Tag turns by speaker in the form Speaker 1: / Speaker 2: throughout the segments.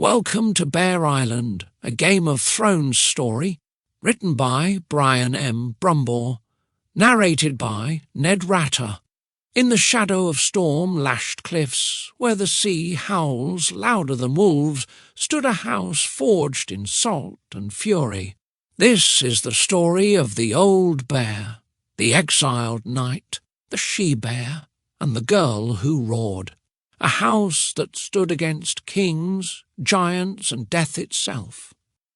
Speaker 1: Welcome to Bear Island, a Game of Thrones story, written by Brian M. Brumbaugh, narrated by Ned Rattor. In the shadow of storm-lashed cliffs, where the sea howls louder than wolves, stood a house forged in salt and fury. This is the story of the old bear, the exiled knight, the she-bear, and the girl who roared. A house that stood against kings, giants, and death itself.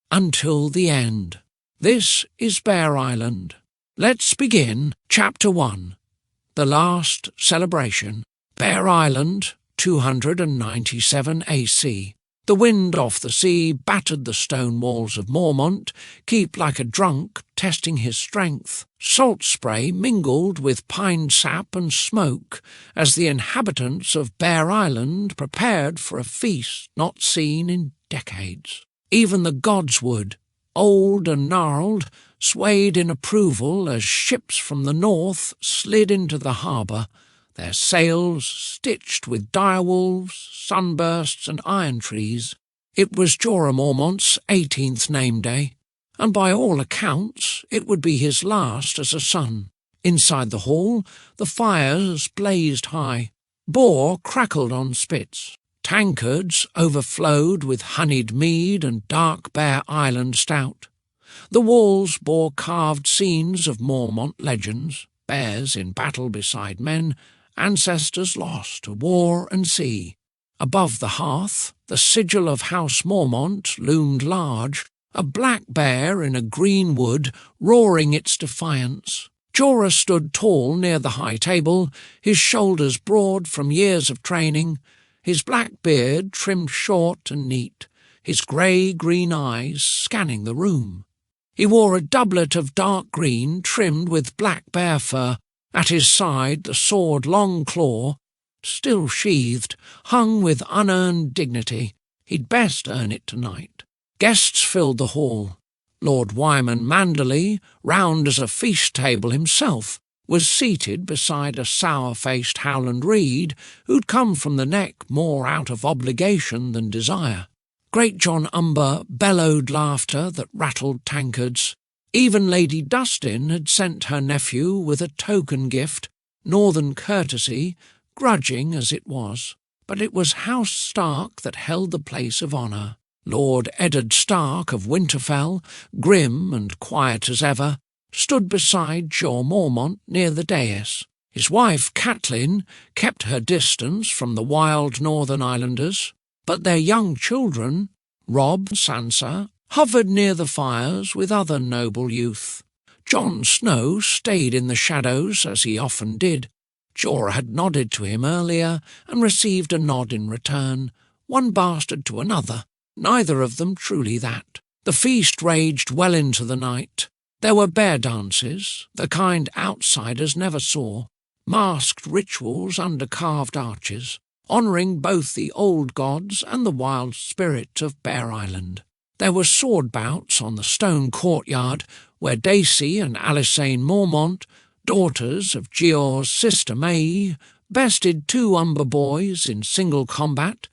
Speaker 1: Until the end. This is Bear Island. Let's begin Chapter 1. The Last Celebration. Bear Island, 297 AC. The wind off the sea battered the stone walls of Mormont, keep like a drunk, testing his strength. Salt spray mingled with pine sap and smoke as the inhabitants of Bear Island prepared for a feast not seen in decades. Even the godswood, old and gnarled, swayed in approval as ships from the north slid into the harbour, their sails stitched with direwolves, sunbursts and iron trees. It was Jorah Mormont's 18th name day, and by all accounts it would be his last as a son. Inside the hall, the fires blazed high. Boar crackled on spits. Tankards overflowed with honeyed mead and dark Bear Island stout. The walls bore carved scenes of Mormont legends, bears in battle beside men, ancestors lost to war and sea. Above the hearth, the sigil of House Mormont loomed large, a black bear in a green wood roaring its defiance. Jorah stood tall near the high table, his shoulders broad from years of training, his black beard trimmed short and neat, his grey-green eyes scanning the room. He wore a doublet of dark green trimmed with black bear fur. At his side the sword Long Claw, still sheathed, hung with unearned dignity. He'd best earn it tonight. Guests filled the hall. Lord Wyman Manderley, round as a feast table himself, was seated beside a sour-faced Howland Reed who'd come from the Neck more out of obligation than desire. Great John Umber bellowed laughter that rattled tankards. Even Lady Dustin had sent her nephew with a token gift, northern courtesy, grudging as it was. But it was House Stark that held the place of honour. Lord Eddard Stark of Winterfell, grim and quiet as ever, stood beside Jeor Mormont near the dais. His wife, Catelyn, kept her distance from the wild northern islanders, but their young children, Robb, Sansa, hovered near the fires with other noble youth. Jon Snow stayed in the shadows, as he often did. Jorah had nodded to him earlier and received a nod in return, one bastard to another, neither of them truly that. The feast raged well into the night. There were bear dances, the kind outsiders never saw, masked rituals under carved arches, honouring both the old gods and the wild spirit of Bear Island. There were sword bouts on the stone courtyard, where Dacey and Alysanne Mormont, daughters of Jeor's sister Maege, bested 2 Umber boys in single combat,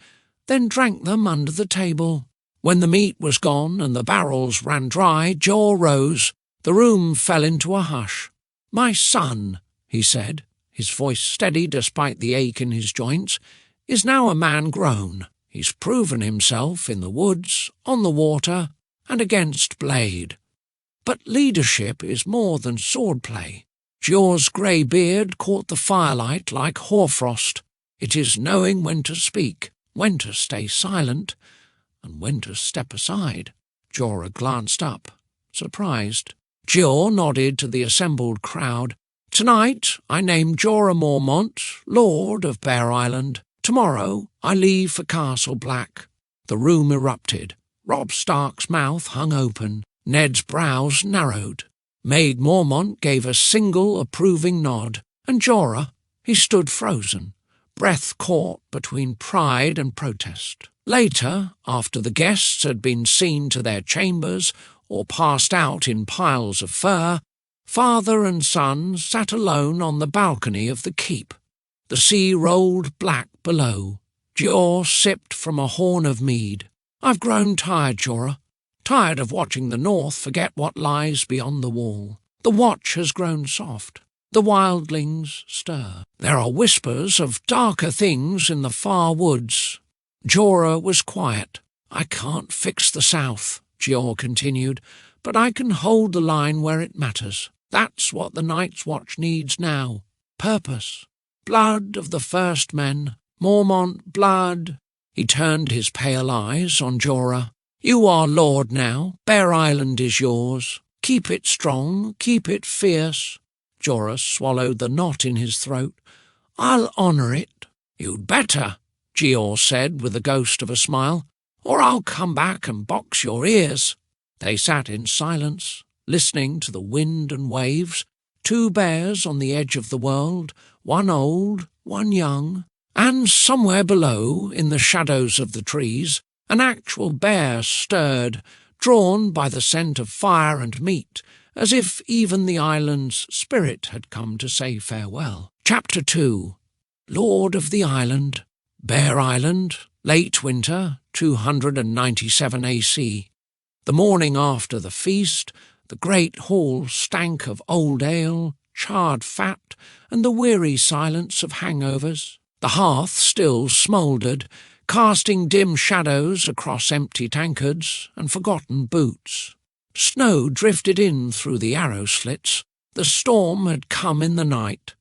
Speaker 1: then drank them under the table. When the meat was gone and the barrels ran dry, Jeor rose. The room fell into a hush. "My son," he said, his voice steady despite the ache in his joints, "is now a man grown. He's proven himself in the woods, on the water, and against blade. But leadership is more than swordplay. Jeor's grey beard caught the firelight like hoarfrost. It is knowing when to speak, when to stay silent, and when to step aside." Jorah glanced up, surprised. Jeor nodded to the assembled crowd. "Tonight I name Jorah Mormont, Lord of Bear Island. Tomorrow I leave for Castle Black." The room erupted. Robb Stark's mouth hung open. Ned's brows narrowed. Maege Mormont gave a single approving nod, and Jorah, he stood frozen, breath caught between pride and protest. Later, after the guests had been seen to their chambers or passed out in piles of fur, father and son sat alone on the balcony of the keep. The sea rolled black below. Jeor sipped from a horn of mead. I've grown tired, Jorah. Tired of watching the North forget what lies beyond the wall. The watch has grown soft. The wildlings stir. There are whispers of darker things in the far woods. Jorah was quiet. I can't fix the South, Jeor continued, but I can hold the line where it matters. That's what the Night's Watch needs now. Purpose. Blood of the first men. Mormont blood. He turned his pale eyes on Jorah. You are lord now. Bear Island is yours. Keep it strong. Keep it fierce. Jorah swallowed the knot in his throat. I'll honour it. You'd better, Jeor said with the ghost of a smile, or I'll come back and box your ears. They sat in silence, listening to the wind and waves, two bears on the edge of the world, one old, one young, and somewhere below, in the shadows of the trees, an actual bear stirred, drawn by the scent of fire and meat, as if even the island's spirit had come to say farewell. Chapter 2. Lord of the Island. Bear Island, late winter, 297 AC. The morning after the feast, the great hall stank of old ale, charred fat, and the weary silence of hangovers. The hearth still smouldered, casting dim shadows across empty tankards and forgotten boots. Snow drifted in through the arrow slits. The storm had come in the night.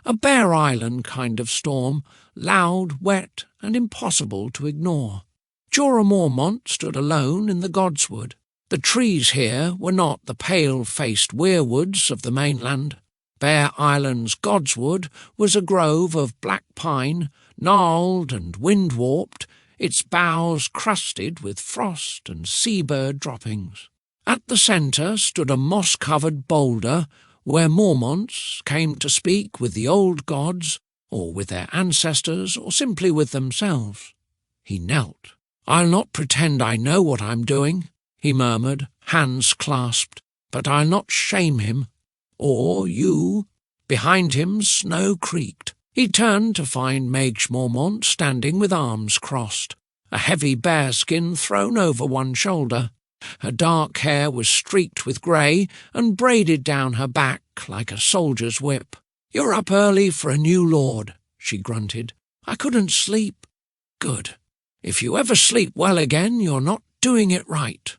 Speaker 1: A Bear Island kind of storm, loud, wet, and impossible to ignore. Jorah Mormont stood alone in the godswood. The trees here were not the pale-faced weirwoods of the mainland. Bear Island's godswood was a grove of black pine, gnarled and wind-warped, its boughs crusted with frost and seabird droppings. At the centre stood a moss-covered boulder where Mormonts came to speak with the old gods, or with their ancestors, or simply with themselves. He knelt. I'll not pretend I know what I'm doing, he murmured, hands clasped, but I'll not shame him. Or you. Behind him snow creaked. He turned to find Maege Mormont standing with arms crossed, a heavy bearskin thrown over one shoulder. Her dark hair was streaked with grey and braided down her back like a soldier's whip. You're up early for a new lord, she grunted. I couldn't sleep. Good. If you ever sleep well again, you're not doing it right.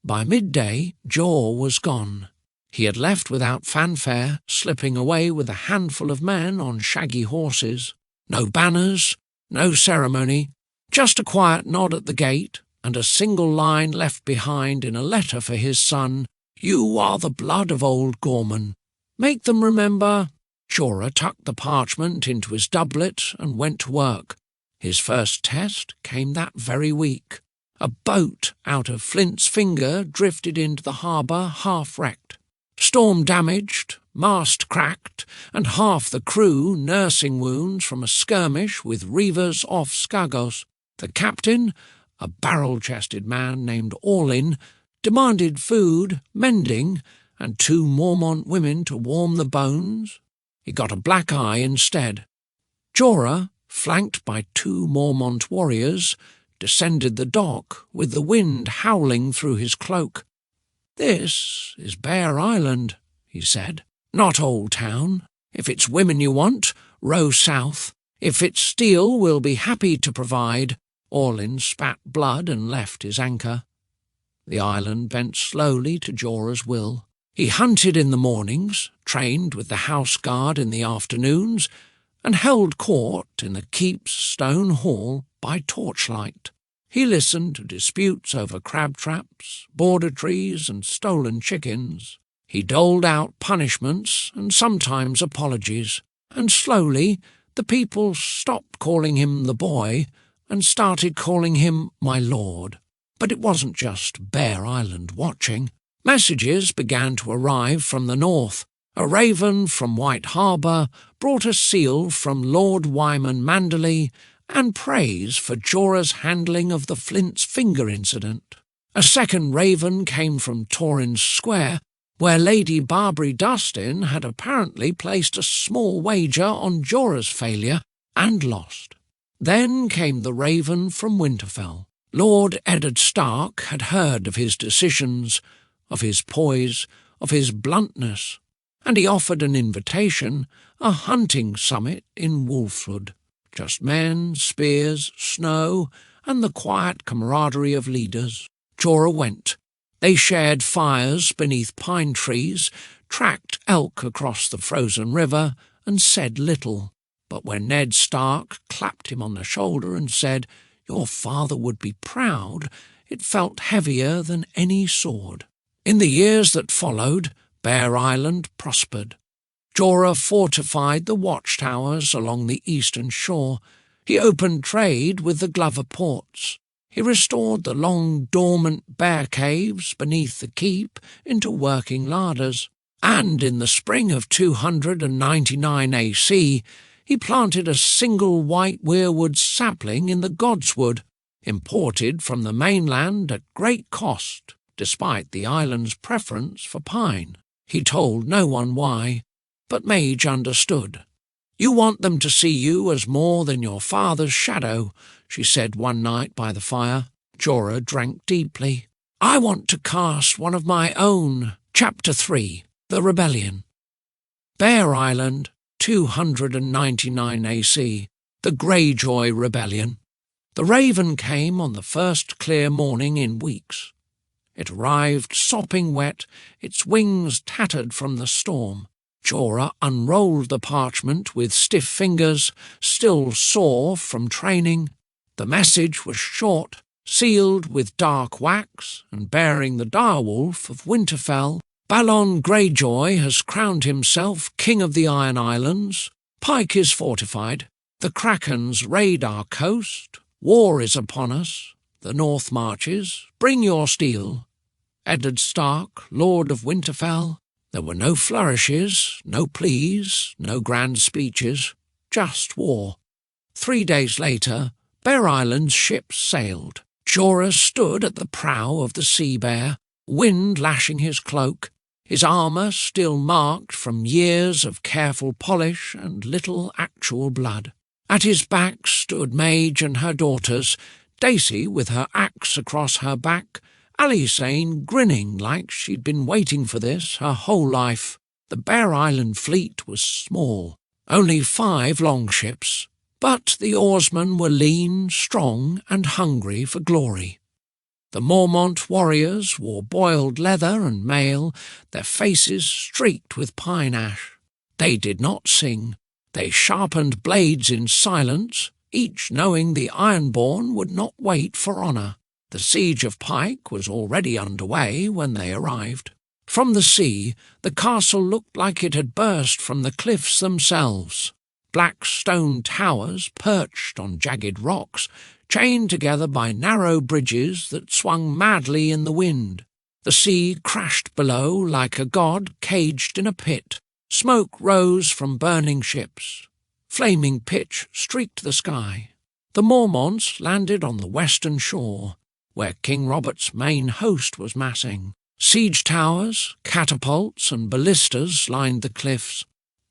Speaker 1: By midday, Jeor was gone. He had left without fanfare, slipping away with a handful of men on shaggy horses. No banners, no ceremony, just a quiet nod at the gate, and a single line left behind in a letter for his son, You are the blood of old Gorman. Make them remember. Jorah tucked the parchment into his doublet and went to work. His first test came that very week. A boat out of Flint's Finger drifted into the harbour half-wrecked. Storm damaged, mast cracked, and half the crew nursing wounds from a skirmish with reavers off Skagos. The captain, a barrel-chested man named Orlin, demanded food, mending, and 2 Mormont women to warm the bones. He got a black eye instead. Jorah, flanked by 2 Mormont warriors, descended the dock with the wind howling through his cloak. This is Bear Island, he said. Not Old Town. If it's women you want, row south. If it's steel, we'll be happy to provide. Orlin spat blood and left his anchor. The island bent slowly to Jorah's will. He hunted in the mornings, trained with the house guard in the afternoons, and held court in the keep's stone hall by torchlight. He listened to disputes over crab traps, border trees, and stolen chickens. He doled out punishments and sometimes apologies, and slowly the people stopped calling him the boy and started calling him my lord. But it wasn't just Bear Island watching. Messages began to arrive from the north. A raven from White Harbour brought a seal from Lord Wyman Manderley and praise for Jorah's handling of the Flint's Finger incident. A second raven came from Torrens Square, where Lady Barbary Dustin had apparently placed a small wager on Jorah's failure and lost. Then came the raven from Winterfell. Lord Eddard Stark had heard of his decisions, of his poise, of his bluntness, and he offered an invitation, a hunting summit in Wolfwood. Just men, spears, snow, and the quiet camaraderie of leaders. Jorah went. They shared fires beneath pine trees, tracked elk across the frozen river, and said little. But when Ned Stark clapped him on the shoulder and said, "Your father would be proud," it felt heavier than any sword. In the years that followed, Bear Island prospered. Jorah fortified the watchtowers along the eastern shore. He opened trade with the Glover ports. He restored the long dormant bear caves beneath the keep into working larders. And in the spring of 299 AC, he planted a single white weirwood sapling in the Godswood, imported from the mainland at great cost, despite the island's preference for pine. He told no one why, but Maege understood. "You want them to see you as more than your father's shadow," she said one night by the fire. Jorah drank deeply. "I want to cast one of my own." Chapter 3. The Rebellion. Bear Island, 299 AC. The Greyjoy Rebellion. The Raven came on the first clear morning in weeks. It arrived sopping wet, its wings tattered from the storm. Jorah unrolled the parchment with stiff fingers, still sore from training. The message was short, sealed with dark wax, and bearing the direwolf of Winterfell. Balon Greyjoy has crowned himself King of the Iron Islands. Pike is fortified. The Krakens raid our coast. War is upon us. The north marches. Bring your steel. Eddard Stark, Lord of Winterfell. There were no flourishes, no pleas, no grand speeches, just war. 3 days later, Bear Island's ships sailed. Jorah stood at the prow of the Sea Bear, wind lashing his cloak, his armour still marked from years of careful polish and little actual blood. At his back stood Maege and her daughters, Daisy with her axe across her back, Alysanne grinning like she'd been waiting for this her whole life. The Bear Island fleet was small, only 5 longships, but the oarsmen were lean, strong, and hungry for glory. The Mormont warriors wore boiled leather and mail, their faces streaked with pine ash. They did not sing. They sharpened blades in silence, each knowing the Ironborn would not wait for honour. The siege of Pike was already underway when they arrived. From the sea, the castle looked like it had burst from the cliffs themselves. Black stone towers perched on jagged rocks, chained together by narrow bridges that swung madly in the wind. The sea crashed below like a god caged in a pit. Smoke rose from burning ships. Flaming pitch streaked the sky. The Mormonts landed on the western shore, where King Robert's main host was massing. Siege towers, catapults, and ballistas lined the cliffs.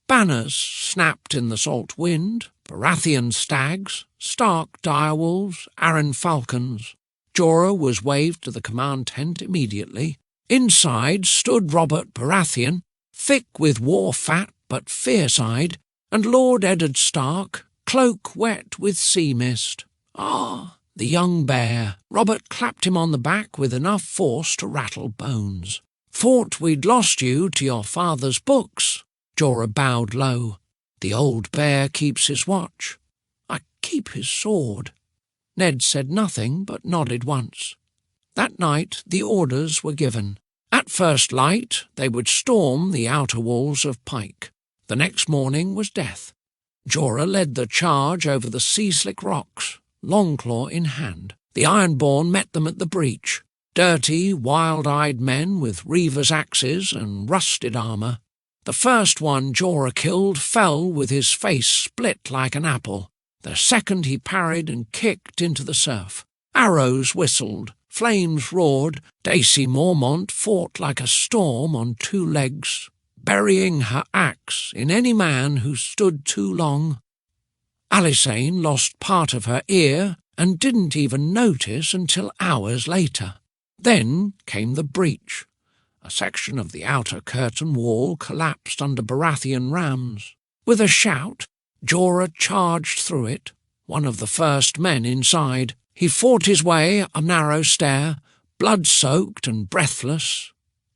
Speaker 1: Banners snapped in the salt wind, Baratheon stags, Stark direwolves, Arryn falcons. Jorah was waved to the command tent immediately. Inside stood Robert Baratheon, thick with war fat but fierce-eyed, and Lord Eddard Stark, cloak wet with sea mist. "Ah, the young bear." Robert clapped him on the back with enough force to rattle bones. "Thought we'd lost you to your father's books." Jorah bowed low. "The old bear keeps his watch. I keep his sword." Ned said nothing but nodded once. That night the orders were given. At first light they would storm the outer walls of Pike. The next morning was death. Jorah led the charge over the sea-slick rocks, Longclaw in hand. The Ironborn met them at the breach, dirty, wild-eyed men with reavers' axes and rusted armour. The first one Jorah killed fell with his face split like an apple. The second he parried and kicked into the surf. Arrows whistled, flames roared. Daisy Mormont fought like a storm on 2 legs, burying her axe in any man who stood too long. Alysanne lost part of her ear and didn't even notice until hours later. Then came the breach. A section of the outer curtain wall collapsed under Baratheon rams. With a shout, Jorah charged through it, one of the first men inside. He fought his way up a narrow stair, blood-soaked and breathless,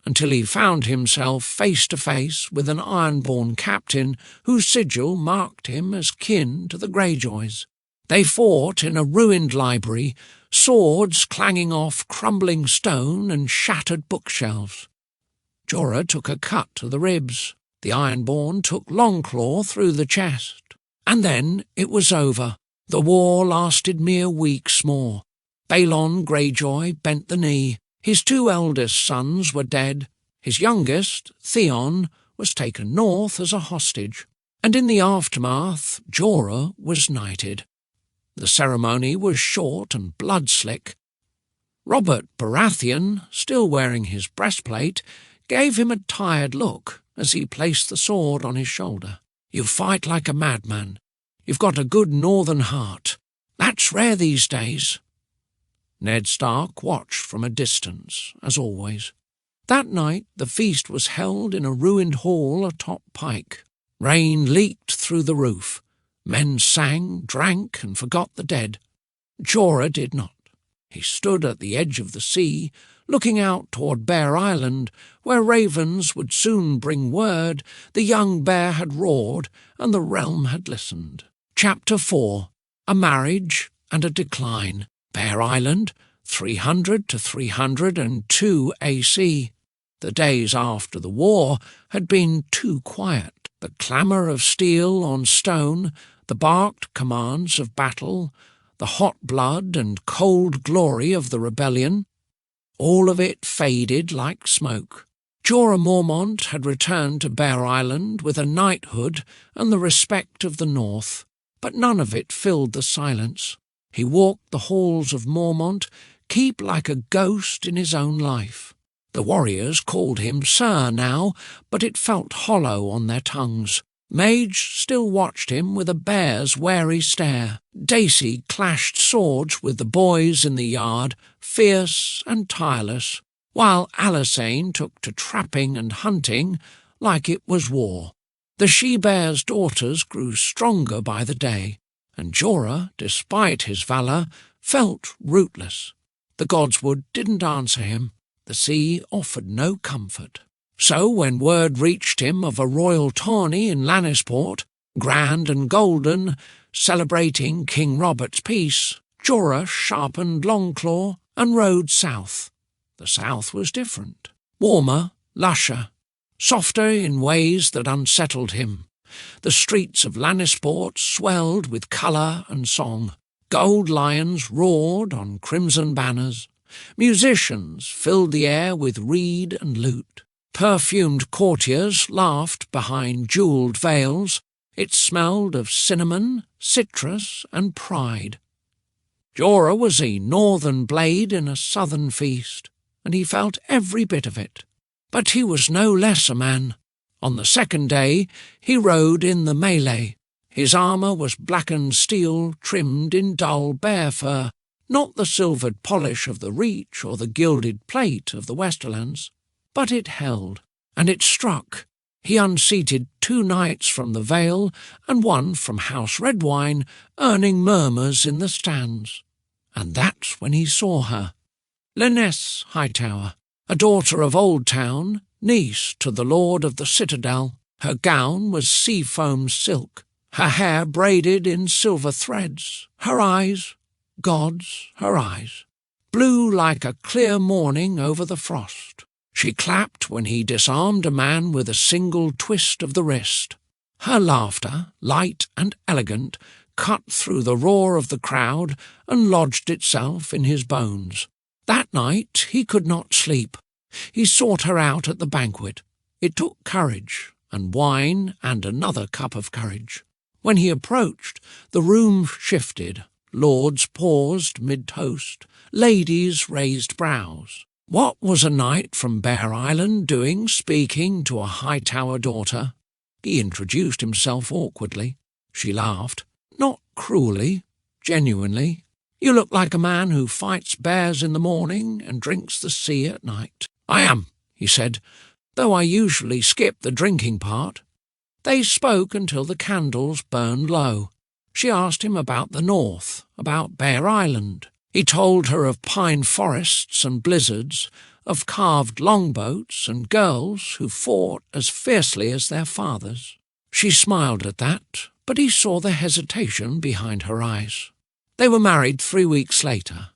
Speaker 1: until he found himself face to face with an Ironborn captain whose sigil marked him as kin to the Greyjoys. They fought in a ruined library, swords clanging off crumbling stone and shattered bookshelves. Jorah took a cut to the ribs. The Ironborn took Longclaw through the chest. And then it was over. The war lasted mere weeks more. Balon Greyjoy bent the knee. His 2 eldest sons were dead. His youngest, Theon, was taken north as a hostage. And in the aftermath, Jorah was knighted. The ceremony was short and blood-slick. Robert Baratheon, still wearing his breastplate, gave him a tired look as he placed the sword on his shoulder. "You fight like a madman. You've got a good northern heart. That's rare these days." Ned Stark watched from a distance, as always. That night the feast was held in a ruined hall atop Pike. Rain leaked through the roof. Men sang, drank, and forgot the dead. Jorah did not. He stood at the edge of the sea, looking out toward Bear Island, where ravens would soon bring word the young bear had roared and the realm had listened. Chapter 4. A Marriage and a Decline. Bear Island, 300 to 302 AC. The days after the war had been too quiet. The clamour of steel on stone, the barked commands of battle, the hot blood and cold glory of the rebellion, all of it faded like smoke. Jorah Mormont had returned to Bear Island with a knighthood and the respect of the North, but none of it filled the silence. He walked the halls of Mormont, keep like a ghost in his own life. The warriors called him Sir now, but it felt hollow on their tongues. Maege still watched him with a bear's wary stare. Dacey clashed swords with the boys in the yard, fierce and tireless, while Alysanne took to trapping and hunting like it was war. The she-bear's daughters grew stronger by the day, and Jorah, despite his valour, felt rootless. The godswood didn't answer him. The sea offered no comfort. So when word reached him of a royal tourney in Lannisport, grand and golden, celebrating King Robert's peace, Jorah sharpened Longclaw and rode south. The south was different. Warmer, lusher, softer in ways that unsettled him. The streets of Lannisport swelled with colour and song. Gold lions roared on crimson banners. Musicians filled the air with reed and lute. Perfumed courtiers laughed behind jewelled veils. It smelled of cinnamon, citrus, and pride. Jorah was a northern blade in a southern feast, and he felt every bit of it. But he was no less a man. On the second day he rode in the melee. His armour was blackened steel trimmed in dull bear fur, not the silvered polish of the Reach or the gilded plate of the Westerlands. But it held, and it struck. He unseated 2 knights from the Vale and 1 from House Redwine, earning murmurs in the stands. And that's when he saw her. Lynesse Hightower, a daughter of Oldtown, niece to the Lord of the Citadel. Her gown was sea-foam silk, her hair braided in silver threads, her eyes, God's her eyes, blue like a clear morning over the frost. She clapped when he disarmed a man with a single twist of the wrist. Her laughter, light and elegant, cut through the roar of the crowd and lodged itself in his bones. That night he could not sleep. He sought her out at the banquet. It took courage, and wine, and another cup of courage. When he approached, the room shifted. Lords paused mid-toast. Ladies raised brows. What was a knight from Bear Island doing speaking to a Hightower daughter? He introduced himself awkwardly. She laughed, not cruelly, genuinely. You look like a man who fights bears in the morning and drinks the sea at night." "I am," he said, "though I usually skip the drinking part." They spoke until the candles burned low. She asked him about the north, about Bear Island. He told her of pine forests and blizzards, of carved longboats and girls who fought as fiercely as their fathers. She smiled at that, but he saw the hesitation behind her eyes. They were married 3 weeks later.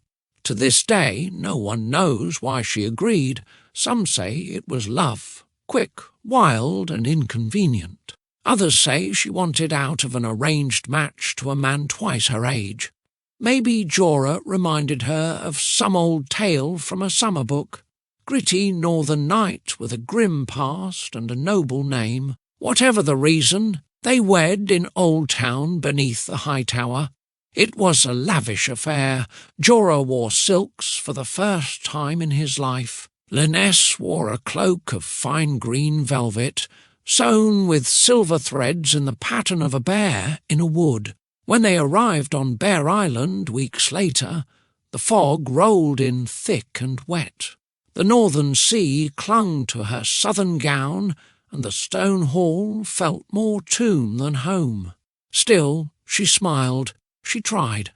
Speaker 1: To this day, no one knows why she agreed. Some say it was love, quick, wild, and inconvenient. Others say she wanted out of an arranged match to a man twice her age. Maybe Jorah reminded her of some old tale from a summer book. Gritty northern knight with a grim past and a noble name. Whatever the reason, they wed in Old Town beneath the high tower. It was a lavish affair. Jorah wore silks for the first time in his life. Lyness wore a cloak of fine green velvet, sewn with silver threads in the pattern of a bear in a wood. When they arrived on Bear Island weeks later, the fog rolled in thick and wet. The northern sea clung to her southern gown, and the stone hall felt more tomb than home. Still, she smiled. She tried.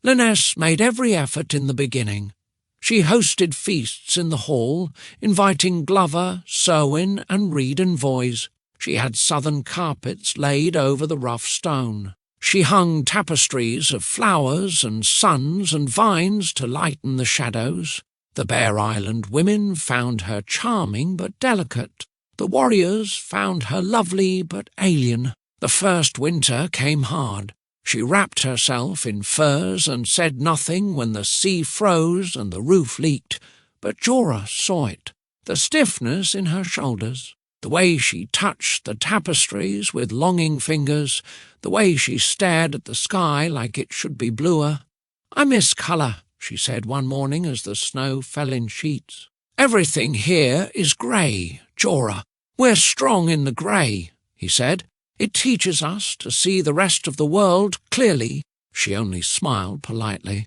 Speaker 1: Lyness made every effort in the beginning. She hosted feasts in the hall, inviting Glover, Serwyn, and Reed and Voys. She had southern carpets laid over the rough stone. She hung tapestries of flowers and suns and vines to lighten the shadows. The Bear Island women found her charming but delicate. The warriors found her lovely but alien. The first winter came hard. She wrapped herself in furs and said nothing when the sea froze and the roof leaked, but Jorah saw it, the stiffness in her shoulders, the way she touched the tapestries with longing fingers, the way she stared at the sky like it should be bluer. "I miss colour," she said one morning as the snow fell in sheets. "Everything here is grey, Jorah. We're strong in the grey," he said. "It teaches us to see the rest of the world clearly." She only smiled politely.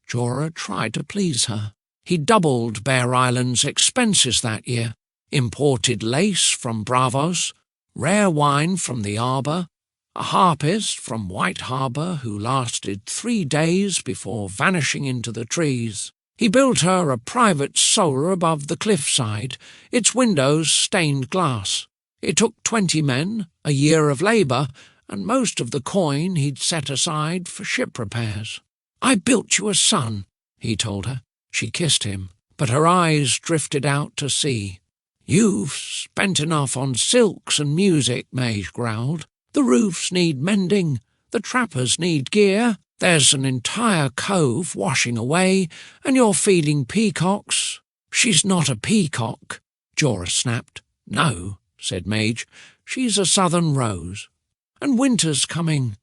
Speaker 1: Jorah tried to please her. He doubled Bear Island's expenses that year, imported lace from Braavos, rare wine from the Arbour, a harpist from White Harbour who lasted 3 days before vanishing into the trees. He built her a private solar above the cliffside, its windows stained glass. It took 20 men, a year of labour, and most of the coin he'd set aside for ship repairs. "I built you a son," he told her. She kissed him, but her eyes drifted out to sea. "You've spent enough on silks and music," Maege growled. "The roofs need mending, the trappers need gear. There's an entire cove washing away, and you're feeding peacocks." "She's not a peacock," Jorah snapped. "No," said Maege, "she's a southern rose. And winter's coming."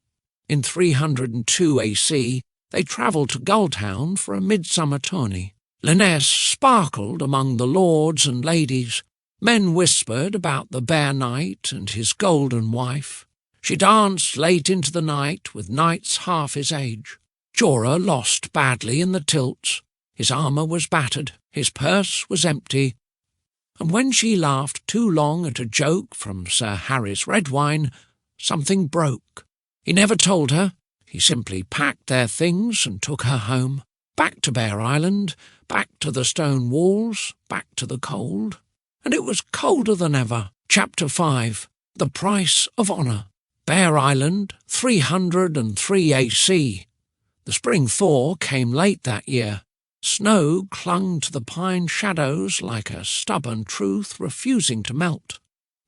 Speaker 1: In 302 AC, they travelled to Gulltown for a midsummer tourney. Lyness sparkled among the lords and ladies. Men whispered about the Bear Knight and his golden wife. She danced late into the night with knights half his age. Jorah lost badly in the tilts. His armour was battered, his purse was empty, and when she laughed too long at a joke from Sir Harry's red wine, something broke. He never told her. He simply packed their things and took her home. Back to Bear Island, back to the stone walls, back to the cold. And it was colder than ever. Chapter 5. The Price of Honour. Bear Island, 303 AC. The spring thaw came late that year. Snow clung to the pine shadows like a stubborn truth refusing to melt.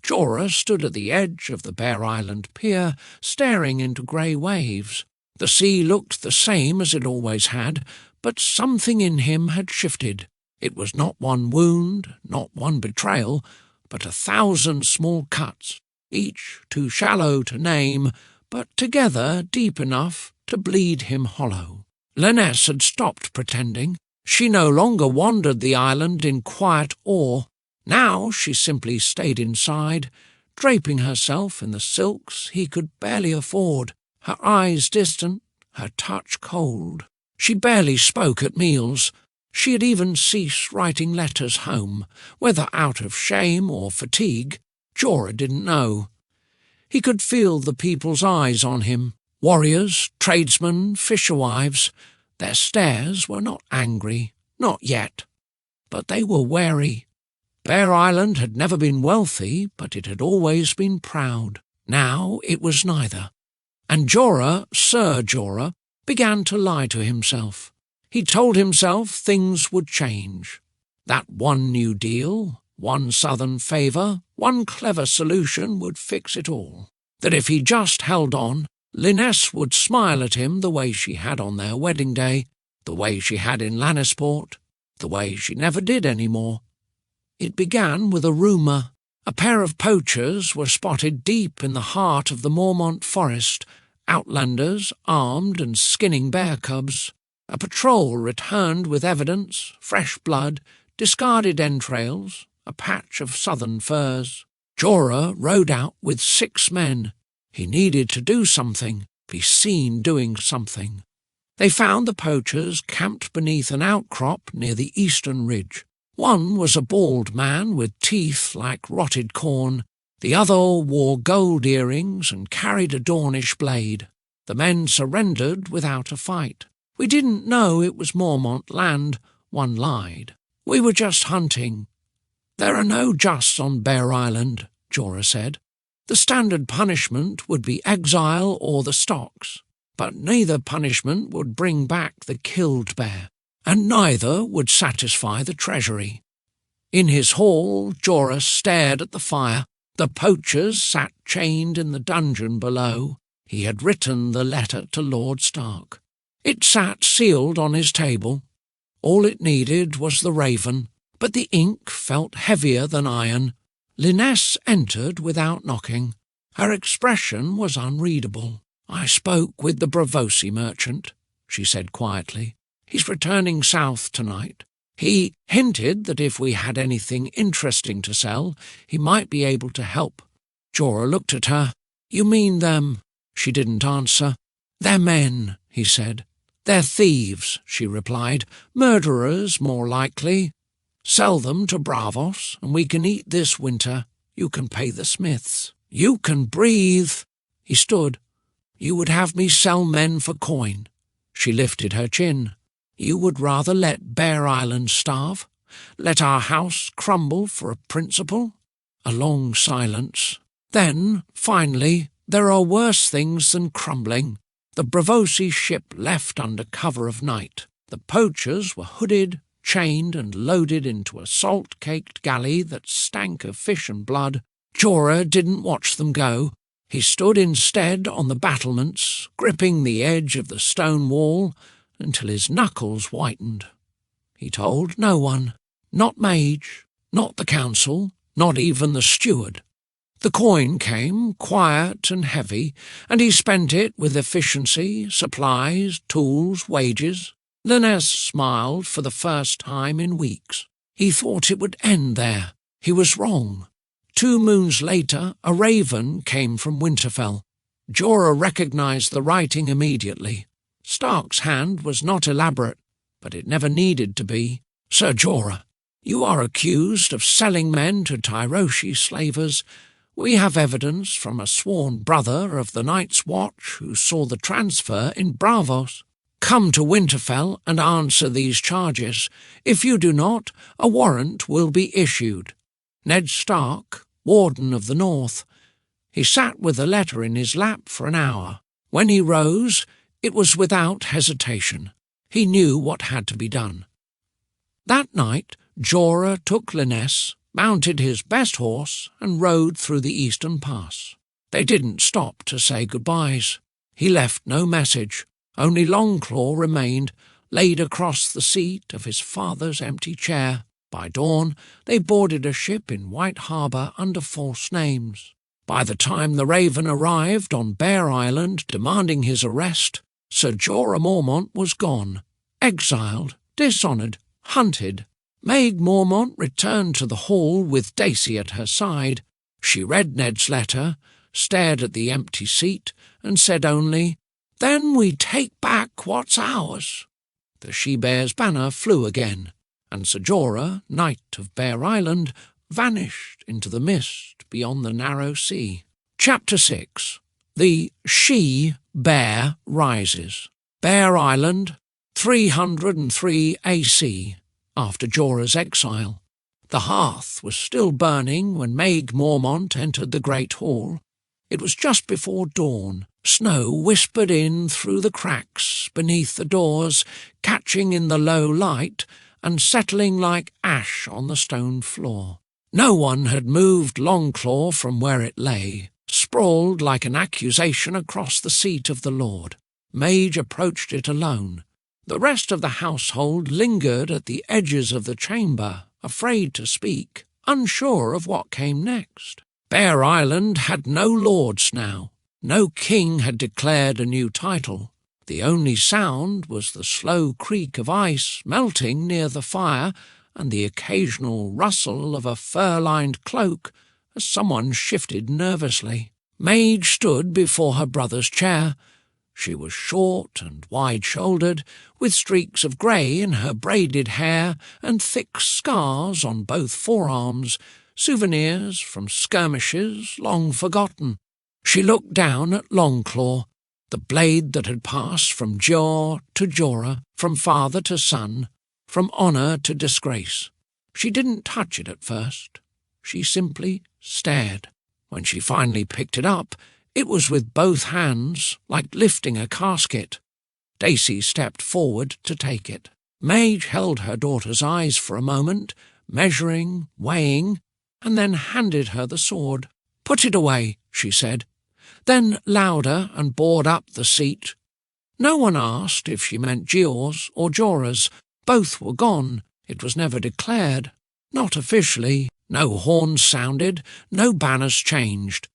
Speaker 1: Jorah stood at the edge of the Bear Island pier, staring into grey waves. The sea looked the same as it always had, but something in him had shifted. It was not one wound, not one betrayal, but 1,000 small cuts, each too shallow to name, but together deep enough to bleed him hollow. Lyness had stopped pretending. She no longer wandered the island in quiet awe. Now she simply stayed inside, draping herself in the silks he could barely afford, her eyes distant, her touch cold. She barely spoke at meals. She had even ceased writing letters home, whether out of shame or fatigue, Jorah didn't know. He could feel the people's eyes on him, warriors, tradesmen, fisherwives. Their stares were not angry, not yet, but they were wary. Bear Island had never been wealthy, but it had always been proud. Now it was neither. And Jorah, Sir Jorah, began to lie to himself. He told himself things would change. That one new deal, one southern favour, one clever solution would fix it all. That if he just held on, Lyness would smile at him the way she had on their wedding day, the way she had in Lannisport, the way she never did any more. It began with a rumour. A pair of poachers were spotted deep in the heart of the Mormont forest, outlanders armed and skinning bear cubs. A patrol returned with evidence, fresh blood, discarded entrails, a patch of southern furs. Jorah rode out with 6 men. He needed to do something, be seen doing something. They found the poachers camped beneath an outcrop near the eastern ridge. One was a bald man with teeth like rotted corn. The other wore gold earrings and carried a Dornish blade. The men surrendered without a fight. "We didn't know it was Mormont land," one lied. "We were just hunting." "There are no justs on Bear Island," Jorah said. "The standard punishment would be exile or the stocks, but neither punishment would bring back the killed bear, and neither would satisfy the treasury." In his hall, Jorah stared at the fire. The poachers sat chained in the dungeon below. He had written the letter to Lord Stark. It sat sealed on his table. All it needed was the raven, but the ink felt heavier than iron. Lyness entered without knocking. Her expression was unreadable. "I spoke with the Bravosi merchant," she said quietly. "He's returning south tonight. He hinted that if we had anything interesting to sell, he might be able to help." Jorah looked at her. "You mean them?" She didn't answer. "They're men," he said. "They're thieves," she replied. "Murderers, more likely. Sell them to Braavos, and we can eat this winter. You can pay the smiths. You can breathe." He stood. "You would have me sell men for coin." She lifted her chin. "You would rather let Bear Island starve? Let our house crumble for a principle?" A long silence. Then, finally, "There are worse things than crumbling." The Bravosi ship left under cover of night. The poachers were hooded, chained and loaded into a salt-caked galley that stank of fish and blood. Jorah didn't watch them go. He stood instead on the battlements, gripping the edge of the stone wall until his knuckles whitened. He told no one, not Maege, not the council, not even the steward. The coin came, quiet and heavy, and he spent it with efficiency, supplies, tools, wages. Lyness smiled for the first time in weeks. He thought it would end there. He was wrong. 2 moons later, a raven came from Winterfell. Jorah recognized the writing immediately. Stark's hand was not elaborate, but it never needed to be. "Sir Jorah, you are accused of selling men to Tyroshi slavers. We have evidence from a sworn brother of the Night's Watch who saw the transfer in Braavos. Come to Winterfell and answer these charges. If you do not, a warrant will be issued. Ned Stark, Warden of the North." He sat with the letter in his lap for an hour. When he rose, it was without hesitation. He knew what had to be done. That night, Jorah took Lyness, mounted his best horse, and rode through the eastern pass. They didn't stop to say goodbyes. He left no message. Only Longclaw remained, laid across the seat of his father's empty chair. By dawn, they boarded a ship in White Harbour under false names. By the time the Raven arrived on Bear Island demanding his arrest, Sir Jorah Mormont was gone, exiled, dishonoured, hunted. Maege Mormont returned to the hall with Dacey at her side. She read Ned's letter, stared at the empty seat, and said only, "Then we take back what's ours." The she-bear's banner flew again, and Sir Jorah, Knight of Bear Island, vanished into the mist beyond the narrow sea. Chapter 6. The She-Bear Rises. Bear Island, 303 AC, after Jorah's exile. The hearth was still burning when Maege Mormont entered the great hall. It was just before dawn. Snow whispered in through the cracks beneath the doors, catching in the low light and settling like ash on the stone floor. No one had moved Longclaw from where it lay, sprawled like an accusation across the seat of the Lord. Maege approached it alone. The rest of the household lingered at the edges of the chamber, afraid to speak, unsure of what came next. Bear Island had no lords now. No king had declared a new title. The only sound was the slow creak of ice melting near the fire and the occasional rustle of a fur-lined cloak as someone shifted nervously. Maege stood before her brother's chair. She was short and wide-shouldered, with streaks of grey in her braided hair and thick scars on both forearms, souvenirs from skirmishes long forgotten. She looked down at Longclaw, the blade that had passed from Jeor to Jorah, from father to son, from honour to disgrace. She didn't touch it at first. She simply stared. When she finally picked it up, it was with both hands, like lifting a casket. Dacey stepped forward to take it. Maege held her daughter's eyes for a moment, measuring, weighing, and then handed her the sword. "Put it away," she said. Then louder and bored up the seat. No one asked if she meant Jeor's or Jorah's. Both were gone. It was never declared. Not officially. No horns sounded. No banners changed.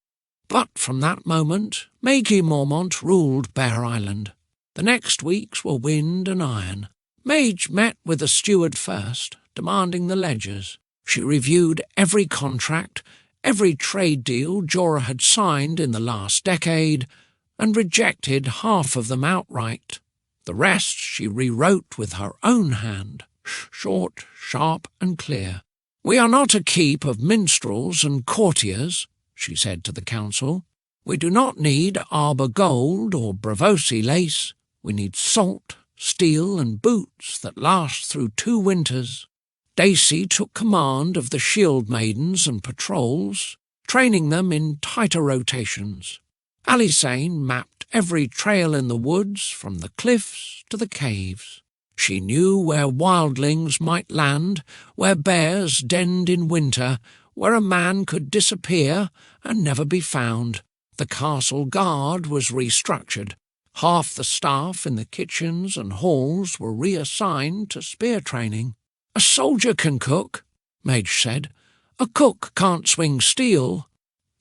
Speaker 1: But from that moment, Maege Mormont ruled Bear Island. The next weeks were wind and iron. Maege met with the steward first, demanding the ledgers. She reviewed every contract, every trade deal Jorah had signed in the last decade, and rejected half of them outright. The rest she rewrote with her own hand, short, sharp, and clear. "We are not a keep of minstrels and courtiers," she said to the council. "We do not need arbor gold or Bravosi lace. We need salt, steel, and boots that last through 2 winters. Dacey took command of the shield maidens and patrols, training them in tighter rotations. Alysanne mapped every trail in the woods from the cliffs to the caves. She knew where wildlings might land, where bears denned in winter, where a man could disappear and never be found. The castle guard was restructured. Half the staff in the kitchens and halls were reassigned to spear training. "A soldier can cook," Maege said. "A cook can't swing steel."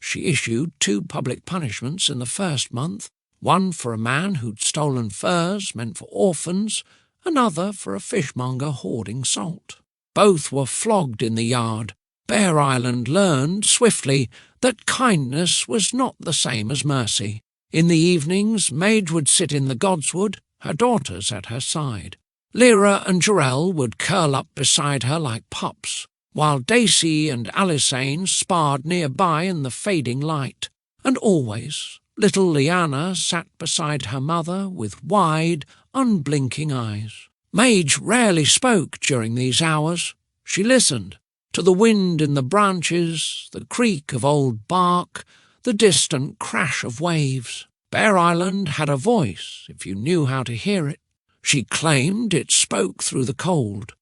Speaker 1: She issued 2 public punishments in the first month, one for a man who'd stolen furs meant for orphans, another for a fishmonger hoarding salt. Both were flogged in the yard. Bear Island learned swiftly that kindness was not the same as mercy. In the evenings, Maege would sit in the godswood, her daughters at her side. Lyra and Jarell would curl up beside her like pups, while Dacey and Alysanne sparred nearby in the fading light. And always, little Lyanna sat beside her mother with wide, unblinking eyes. Maege rarely spoke during these hours. She listened to the wind in the branches, the creak of old bark, the distant crash of waves. Bear Island had a voice, if you knew how to hear it. She claimed it spoke through the cold.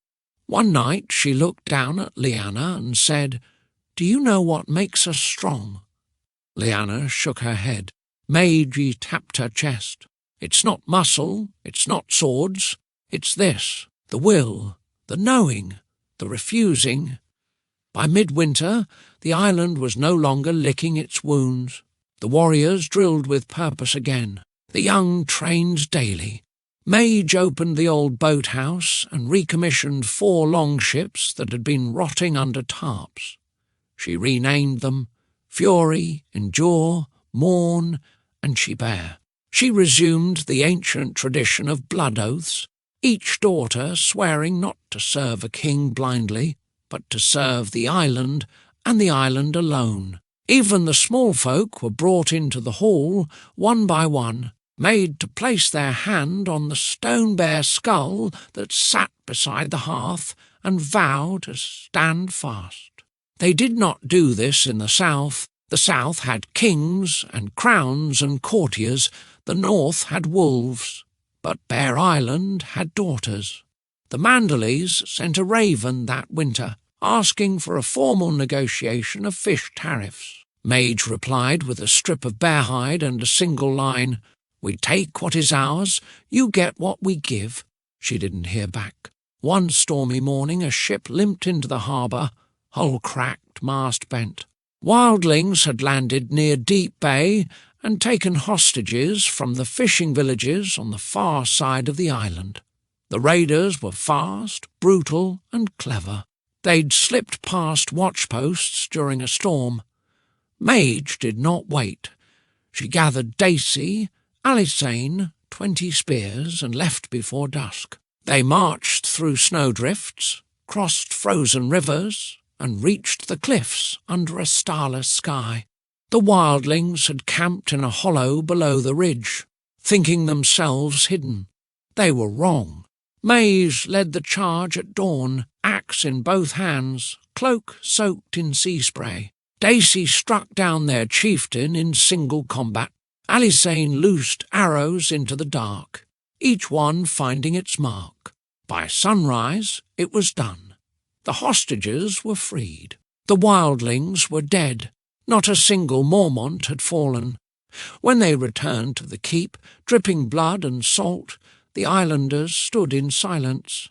Speaker 1: One night she looked down at Lyanna and said, "Do you know what makes us strong?" Lyanna shook her head. Maege tapped her chest. "It's not muscle, it's not swords, it's this, the will, the knowing, the refusing." By midwinter, the island was no longer licking its wounds. The warriors drilled with purpose again. The young trained daily. Maege opened the old boathouse and recommissioned 4 longships that had been rotting under tarps. She renamed them Fury, Endure, Mourn, and She-Bear. She resumed the ancient tradition of blood oaths, each daughter swearing not to serve a king blindly, but to serve the island, and the island alone. Even the small folk were brought into the hall, one by one, made to place their hand on the stone-bare skull that sat beside the hearth, and vow to stand fast. They did not do this in the south. The south had kings and crowns and courtiers, the north had wolves, but Bear Island had daughters. The Manderleys sent a raven that winter, asking for a formal negotiation of fish tariffs. Maege replied with a strip of bear hide and a single line, "We take what is ours, you get what we give." She didn't hear back. One stormy morning a ship limped into the harbour, hull cracked, mast bent. Wildlings had landed near Deep Bay and taken hostages from the fishing villages on the far side of the island. The raiders were fast, brutal, and clever. They'd slipped past watchposts during a storm. Maege did not wait. She gathered Dacey, Alysanne, 20 spears, and left before dusk. They marched through snowdrifts, crossed frozen rivers, and reached the cliffs under a starless sky. The wildlings had camped in a hollow below the ridge, thinking themselves hidden. They were wrong. Maege led the charge at dawn, axe in both hands, cloak soaked in sea spray. Dacey struck down their chieftain in single combat. Alysanne loosed arrows into the dark, each one finding its mark. By sunrise it was done. The hostages were freed. The wildlings were dead. Not a single Mormont had fallen. When they returned to the keep, dripping blood and salt, the islanders stood in silence.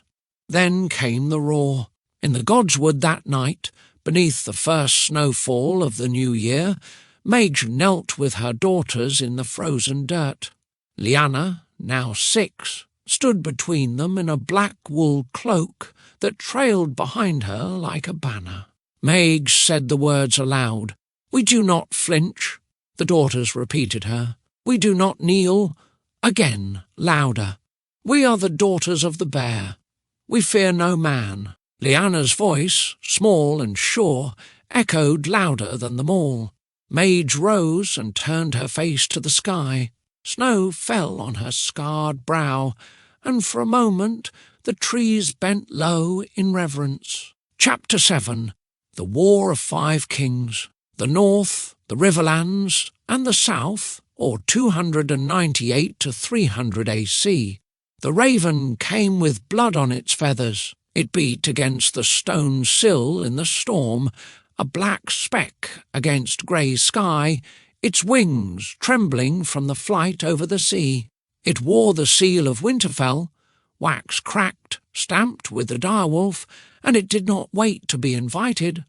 Speaker 1: Then came the roar. In the Godswood that night, beneath the first snowfall of the new year, Maege knelt with her daughters in the frozen dirt. Lyanna, now 6, stood between them in a black wool cloak that trailed behind her like a banner. Maege said the words aloud. "We do not flinch." The daughters repeated her. "We do not kneel." Again, louder. "We are the daughters of the bear. We fear no man." Lyanna's voice, small and sure, echoed louder than them all. Maege rose and turned her face to the sky. Snow fell on her scarred brow, and for a moment the trees bent low in reverence. Chapter 7. The War of 5 Kings. The North, the Riverlands, and the South, or 298 to 300 AC. The raven came with blood on its feathers. It beat against the stone sill in the storm, a black speck against grey sky, its wings trembling from the flight over the sea. It wore the seal of Winterfell, wax cracked, stamped with the direwolf, and it did not wait to be invited.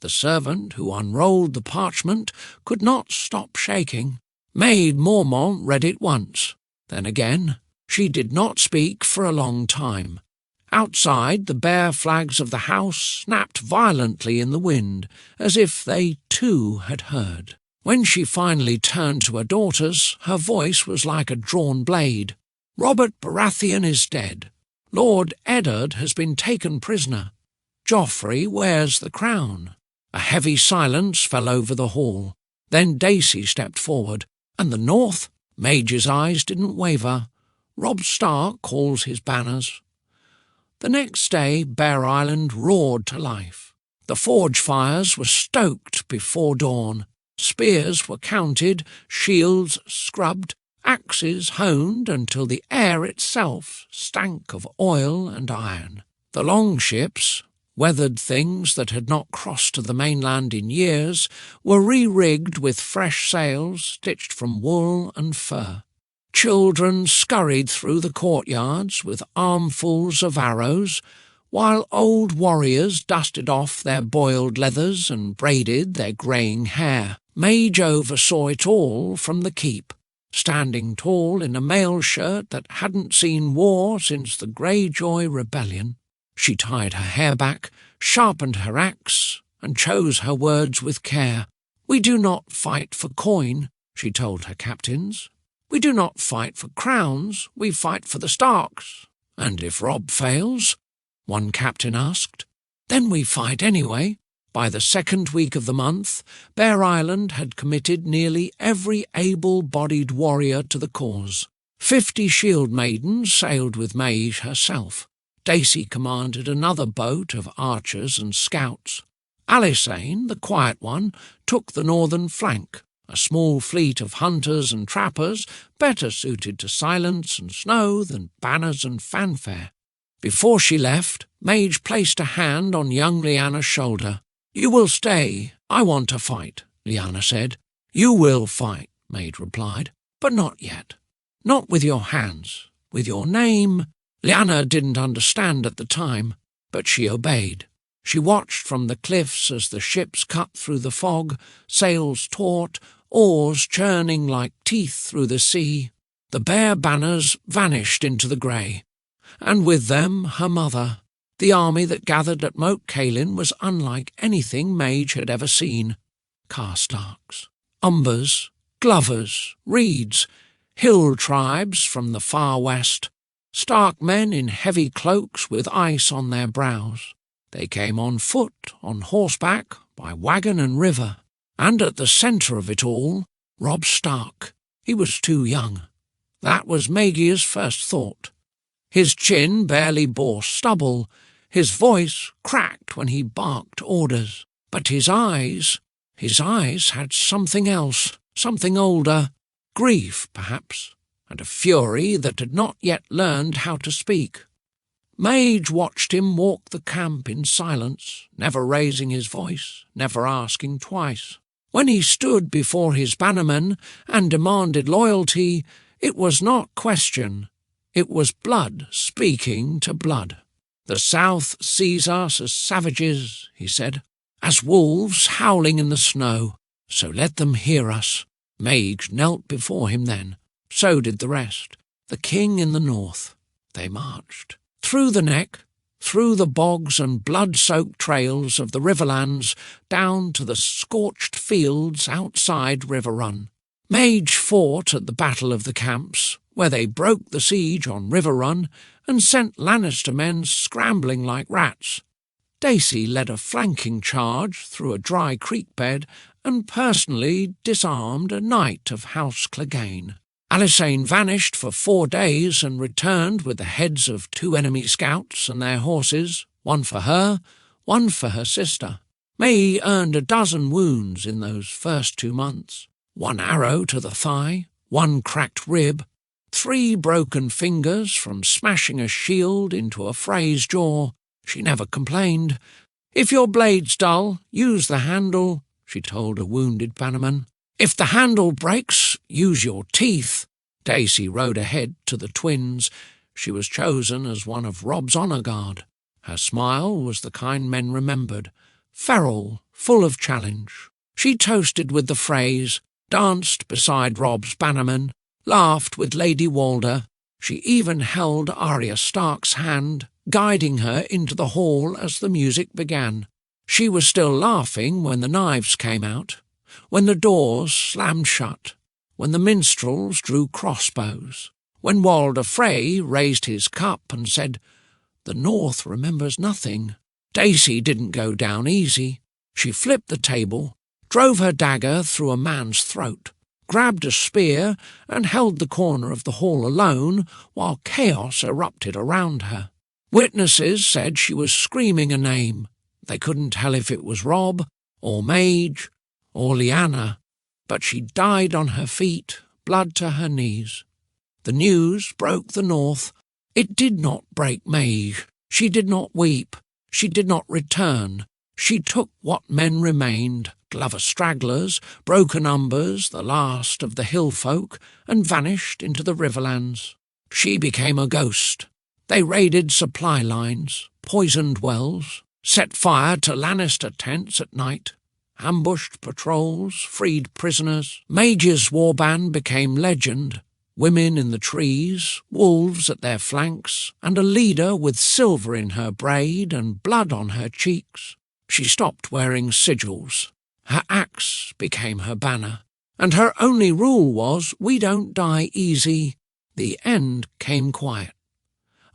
Speaker 1: The servant who unrolled the parchment could not stop shaking. Maid Mormont read it once. Then again, she did not speak for a long time. Outside, the bare flags of the house snapped violently in the wind, as if they too had heard. When she finally turned to her daughters, her voice was like a drawn blade. "Robert Baratheon is dead. Lord Eddard has been taken prisoner. Joffrey wears the crown." A heavy silence fell over the hall. Then Dacey stepped forward. "And the North?" Maege's eyes didn't waver. "Robb Stark calls his banners." The next day Bear Island roared to life. The forge fires were stoked before dawn. Spears were counted, shields scrubbed, axes honed until the air itself stank of oil and iron. The longships, weathered things that had not crossed to the mainland in years, were re-rigged with fresh sails stitched from wool and fur. Children scurried through the courtyards with armfuls of arrows, while old warriors dusted off their boiled leathers and braided their greying hair. Maege oversaw it all from the keep, standing tall in a mail shirt that hadn't seen war since the Greyjoy Rebellion. She tied her hair back, sharpened her axe, and chose her words with care. "We do not fight for coin," she told her captains. "We do not fight for crowns, we fight for the Starks, "And if Robb fails?" one captain asked. "Then we fight anyway." By the second week of the month, Bear Island had committed nearly every able-bodied warrior to the cause. 50 shield maidens sailed with Maege herself. Dacey commanded another boat of archers and scouts. Alysanne, the quiet one, took the northern flank, a small fleet of hunters and trappers better suited to silence and snow than banners and fanfare. Before she left, Maege placed a hand on young Lyanna's shoulder. "You will stay. I want to fight," Lyanna said. "You will fight," Maege replied, "but not yet. Not with your hands. With your name." Lyanna didn't understand at the time, but she obeyed. She watched from the cliffs as the ships cut through the fog, sails taut, oars churning like teeth through the sea. The bare banners vanished into the grey, and with them her mother. The army that gathered at Moat Cailin was unlike anything Maege had ever seen. Carstarks, Umbers, Glovers, Reeds, hill tribes from the far west, stark men in heavy cloaks with ice on their brows. They came on foot, on horseback, by wagon and river, and at the centre of it all, Robb Stark. He was too young. That was Maege's first thought. His chin barely bore stubble, his voice cracked when he barked orders. But his eyes had something else, something older, grief, perhaps, and a fury that had not yet learned how to speak. Maege watched him walk the camp in silence, never raising his voice, never asking twice. When he stood before his bannermen and demanded loyalty, it was not question, it was blood speaking to blood. "The South sees us as savages," he said, "as wolves howling in the snow, so let them hear us." Maege knelt before him then. So did the rest. The king in the north. They marched. Through the neck, through the bogs and blood-soaked trails of the Riverlands, down to the scorched fields outside River Run. Maege fought at the Battle of the Camps, where they broke the siege on River Run and sent Lannister men scrambling like rats. Dacey led a flanking charge through a dry creek bed and personally disarmed a knight of House Clegane. Alysanne vanished for 4 days and returned with the heads of 2 enemy scouts and their horses, one for her, one for her sister. Maege earned 12 wounds in those first 2 months. 1 arrow to the thigh, 1 cracked rib, 3 broken fingers from smashing a shield into a Frey's jaw. She never complained. "If your blade's dull, use the handle," she told a wounded bannerman. "If the handle breaks, use your teeth." Dacey rode ahead to the twins. She was chosen as one of Robb's honour guard. Her smile was the kind men remembered, feral, full of challenge. She toasted with the Freys, danced beside Robb's bannerman, laughed with Lady Walder. She even held Arya Stark's hand, guiding her into the hall as the music began. She was still laughing when the knives came out, when the doors slammed shut, when the minstrels drew crossbows, when Walder Frey raised his cup and said, "The North remembers nothing." Dacey didn't go down easy. She flipped the table, drove her dagger through a man's throat, grabbed a spear and held the corner of the hall alone while chaos erupted around her. Witnesses said she was screaming a name. They couldn't tell if it was Robb or Maege or Lyanna, but she died on her feet, blood to her knees. The news broke the north. It did not break Maege. She did not weep. She did not return. She took what men remained, Glover stragglers, broken umbers, the last of the hill folk, and vanished into the Riverlands. She became a ghost. They raided supply lines, poisoned wells, set fire to Lannister tents at night, ambushed patrols, freed prisoners. Maege's warband became legend. Women in the trees, wolves at their flanks, and a leader with silver in her braid and blood on her cheeks. She stopped wearing sigils. Her axe became her banner, and her only rule was, "We don't die easy." The end came quiet.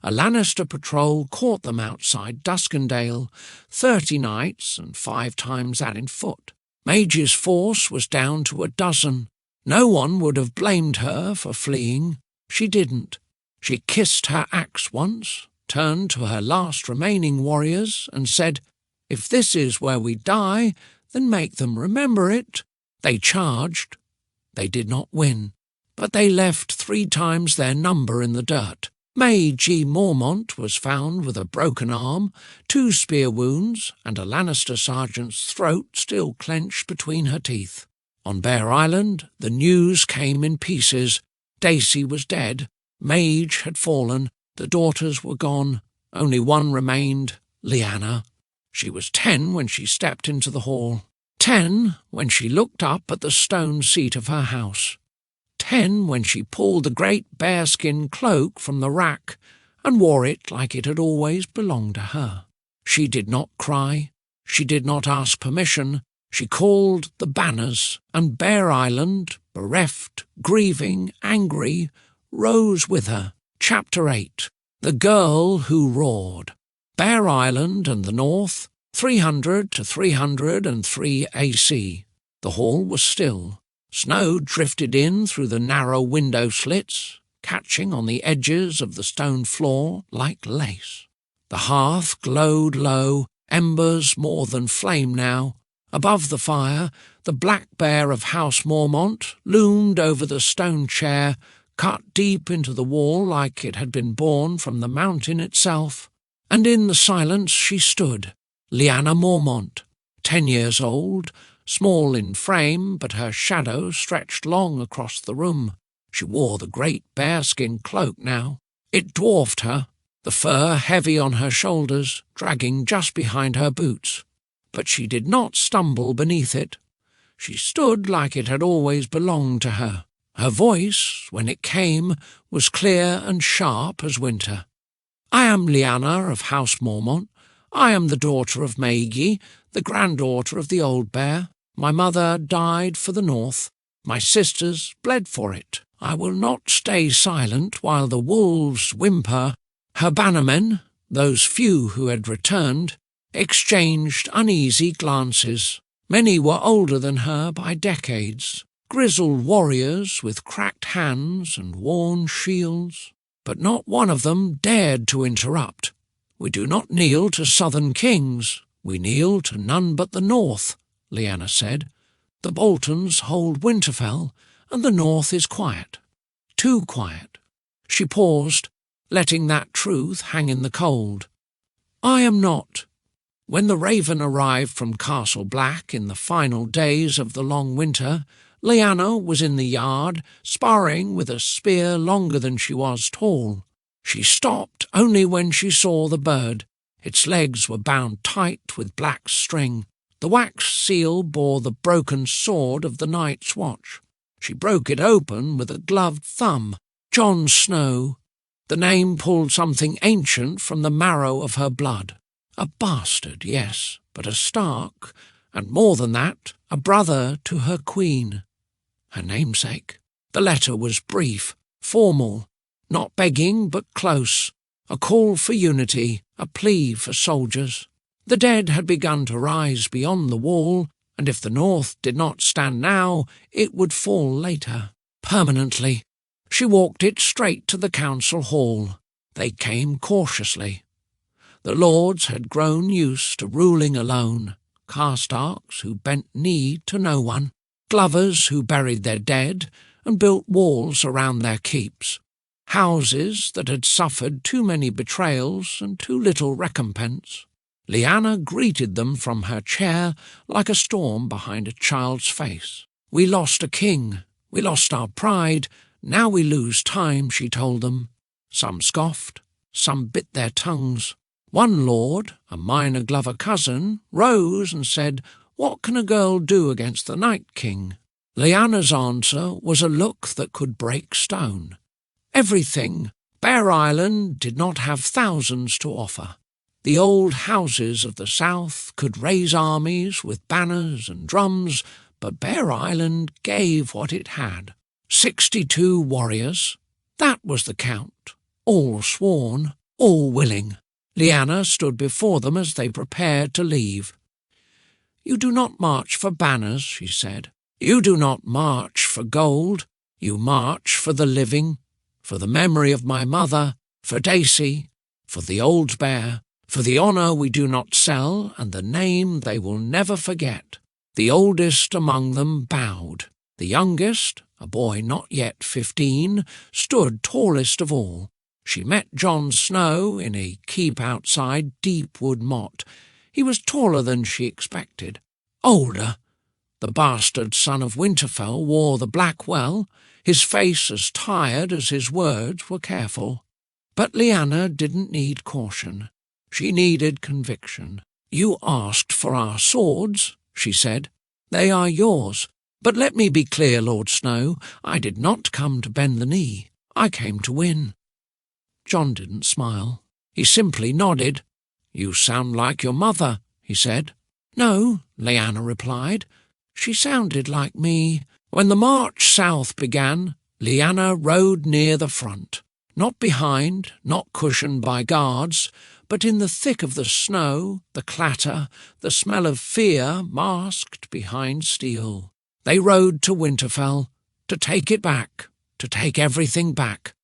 Speaker 1: A Lannister patrol caught them outside Duskendale, 30 knights and 5 times that in foot. Maege's force was down to a dozen. No one would have blamed her for fleeing. She didn't. She kissed her axe once, turned to her last remaining warriors and said, "If this is where we die, then make them remember it." They charged. They did not win, but they left 3 times their number in the dirt. Maege Mormont was found with a broken arm, 2 spear wounds, and a Lannister sergeant's throat still clenched between her teeth. On Bear Island, the news came in pieces. Dacey was dead, Maege had fallen, the daughters were gone, only one remained, Lyanna. She was 10 when she stepped into the hall, 10 when she looked up at the stone seat of her house, 10 when she pulled the great bearskin cloak from the rack and wore it like it had always belonged to her. She did not cry, she did not ask permission, she called the banners, and Bear Island, bereft, grieving, angry, rose with her. Chapter 8. The Girl Who Roared. Bear Island and the north, 300 to 303 AC. The hall was still. Snow drifted in through the narrow window slits, catching on the edges of the stone floor like lace. The hearth glowed low, embers more than flame now. Above the fire, the black bear of House Mormont loomed over the stone chair, cut deep into the wall like it had been born from the mountain itself. And in the silence she stood, Lyanna Mormont, 10 years old, small in frame, but her shadow stretched long across the room. She wore the great bearskin cloak now. It dwarfed her, the fur heavy on her shoulders, dragging just behind her boots. But she did not stumble beneath it. She stood like it had always belonged to her. Her voice, when it came, was clear and sharp as winter. "I am Lyanna of House Mormont. I am the daughter of Maege, the granddaughter of the old bear. My mother died for the north. My sisters bled for it. I will not stay silent while the wolves whimper." Her bannermen, those few who had returned, exchanged uneasy glances. Many were older than her by decades, grizzled warriors with cracked hands and worn shields. But not one of them dared to interrupt. "We do not kneel to southern kings. We kneel to none but the north," Lyanna said. "The Boltons hold Winterfell, and the north is quiet. Too quiet." She paused, letting that truth hang in the cold. "I am not." When the Raven arrived from Castle Black in the final days of the long winter, Lyanna was in the yard, sparring with a spear longer than she was tall. She stopped only when she saw the bird. Its legs were bound tight with black string. The wax seal bore the broken sword of the Night's Watch. She broke it open with a gloved thumb. Jon Snow. The name pulled something ancient from the marrow of her blood. A bastard, yes, but a Stark, and more than that, a brother to her queen. Her namesake. The letter was brief, formal, not begging but close, a call for unity, a plea for soldiers. The dead had begun to rise beyond the wall, and if the north did not stand now, it would fall later, permanently. She walked it straight to the council hall. They came cautiously. The lords had grown used to ruling alone, Karstarks who bent knee to no one, Glovers who buried their dead and built walls around their keeps, houses that had suffered too many betrayals and too little recompense. Lyanna greeted them from her chair like a storm behind a child's face. "We lost a king, we lost our pride, now we lose time," she told them. Some scoffed, some bit their tongues. One lord, a minor Glover cousin, rose and said, "What can a girl do against the Night King?" Lyanna's answer was a look that could break stone. Everything. Bear Island did not have thousands to offer. The old houses of the south could raise armies with banners and drums, but Bear Island gave what it had. 62 warriors. That was the count, all sworn. all willing. Lyanna stood before them as they prepared to leave. "You do not march for banners," she said. "You do not march for gold. You march for the living, for the memory of my mother, for Daisy, for the old bear, for the honour we do not sell and the name they will never forget." The oldest among them bowed. The youngest, a boy not yet 15, stood tallest of all. She met Jon Snow in a keep-outside deep wood motte. He was taller than she expected. Older. The bastard son of Winterfell wore the black well, his face as tired as his words were careful. But Lyanna didn't need caution. She needed conviction. "You asked for our swords," she said. "They are yours. But let me be clear, Lord Snow, I did not come to bend the knee. I came to win." Jon didn't smile. He simply nodded. "You sound like your mother," he said. "No," Lyanna replied. "She sounded like me." When the march south began, Lyanna rode near the front, not behind, not cushioned by guards, but in the thick of the snow, the clatter, the smell of fear masked behind steel. They rode to Winterfell, to take it back, to take everything back.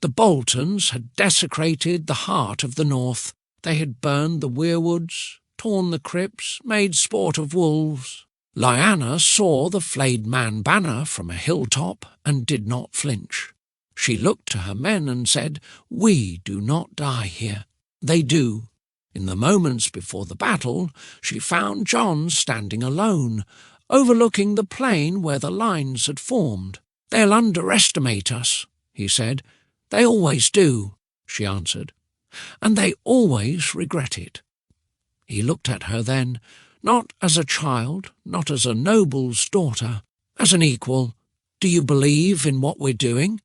Speaker 1: The Boltons had desecrated the heart of the north. They had burned the weirwoods, torn the crypts, made sport of wolves. Lyanna saw the flayed man banner from a hilltop and did not flinch. She looked to her men and said, "We do not die here." They do. In the moments before the battle, she found Jon standing alone, overlooking the plain where the lines had formed. "They'll underestimate us," he said. "They always do," she answered. "And they always regret it." He looked at her then, not as a child, not as a noble's daughter, as an equal. "Do you believe in what we're doing?"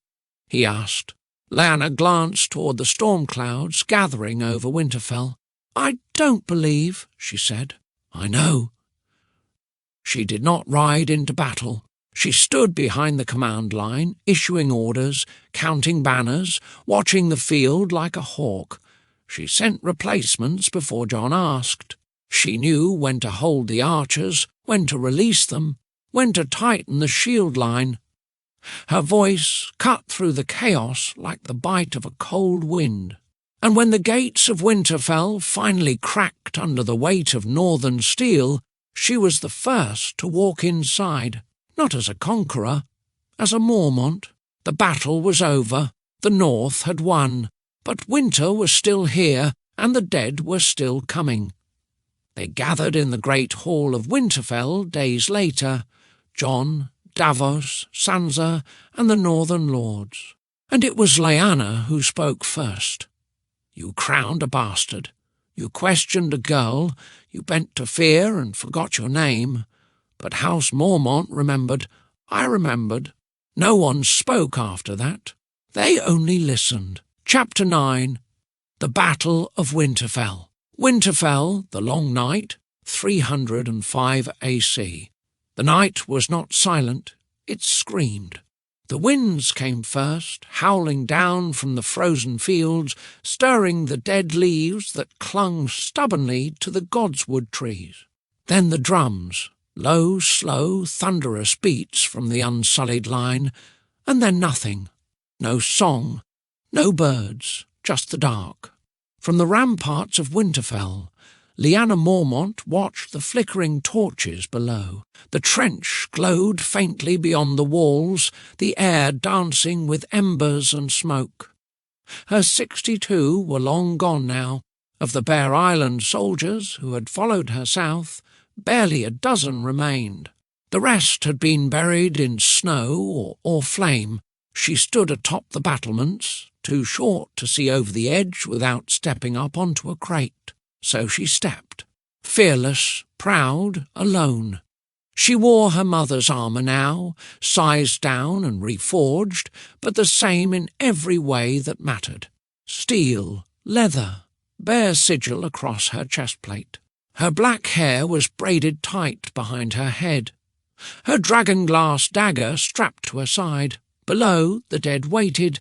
Speaker 1: he asked. Lyanna glanced toward the storm clouds gathering over Winterfell. "I don't believe," she said. "I know." She did not ride into battle. She stood behind the command line, issuing orders, counting banners, watching the field like a hawk. She sent replacements before Jon asked. She knew when to hold the archers, when to release them, when to tighten the shield line. Her voice cut through the chaos like the bite of a cold wind. And when the gates of Winterfell finally cracked under the weight of northern steel, she was the first to walk inside. Not as a conqueror, as a Mormont. The battle was over, the North had won, but winter was still here, and the dead were still coming. They gathered in the great hall of Winterfell days later, Jon, Davos, Sansa, and the Northern Lords. And it was Lyanna who spoke first. "You crowned a bastard. You questioned a girl. You bent to fear and forgot your name. But House Mormont remembered. I remembered. No one spoke after that. They only listened." Chapter 9. The Battle of Winterfell. Winterfell, the long night, 305 AC. The night was not silent, it screamed. The winds came first, howling down from the frozen fields, stirring the dead leaves that clung stubbornly to the godswood trees. Then the drums, low, slow, thunderous beats from the unsullied line, and then nothing. No song, no birds, just the dark. From the ramparts of Winterfell, Lyanna Mormont watched the flickering torches below. The trench glowed faintly beyond the walls, the air dancing with embers and smoke. Her 62 were long gone now. Of the Bear Island soldiers who had followed her south, barely a dozen remained. The rest had been buried in snow or flame. She stood atop the battlements, too short to see over the edge without stepping up onto a crate. So she stepped, fearless, proud, alone. She wore her mother's armour now, sized down and reforged, but the same in every way that mattered. Steel, leather, bare sigil across her chestplate. Her black hair was braided tight behind her head. Her dragonglass dagger strapped to her side. Below, the dead waited,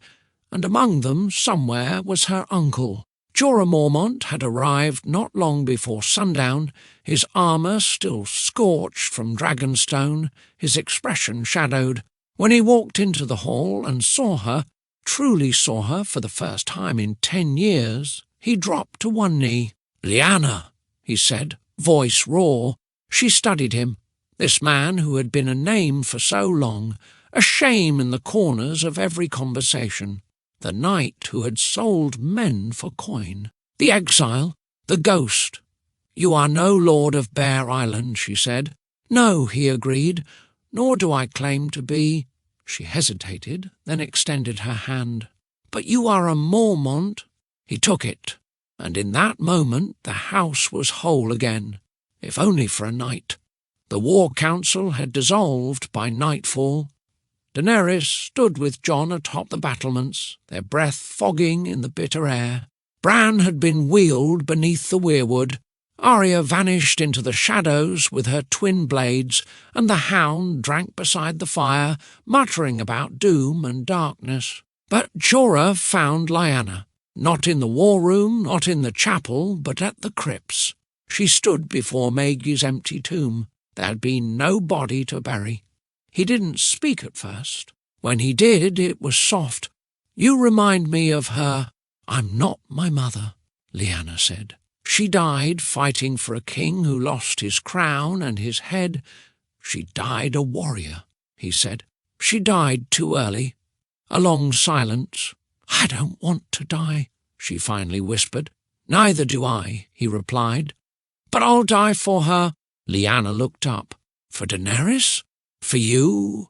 Speaker 1: and among them somewhere was her uncle. Jorah Mormont had arrived not long before sundown, his armour still scorched from dragonstone, his expression shadowed. When he walked into the hall and saw her, truly saw her for the first time in 10 years, he dropped to one knee. "Lyanna," he said, voice raw. She studied him, this man who had been a name for so long, a shame in the corners of every conversation, the knight who had sold men for coin, the exile, the ghost. "You are no lord of Bear Island," she said. "No," he agreed, "nor do I claim to be." She hesitated, then extended her hand. "But you are a Mormont." He took it, and in that moment the house was whole again, if only for a night. The war council had dissolved by nightfall. Daenerys stood with Jon atop the battlements, their breath fogging in the bitter air. Bran had been wheeled beneath the weirwood. Arya vanished into the shadows with her twin blades, and the hound drank beside the fire, muttering about doom and darkness. But Jorah found Lyanna, not in the war room, not in the chapel, but at the crypts. She stood before Maege's empty tomb. There had been no body to bury. He didn't speak at first. When he did, it was soft. "You remind me of her." "I'm not my mother," Lyanna said. "She died fighting for a king who lost his crown and his head." "She died a warrior," he said. "She died too early." A long silence. "I don't want to die," she finally whispered. "Neither do I," he replied. "But I'll die for her." Lyanna looked up. "For Daenerys? For you?"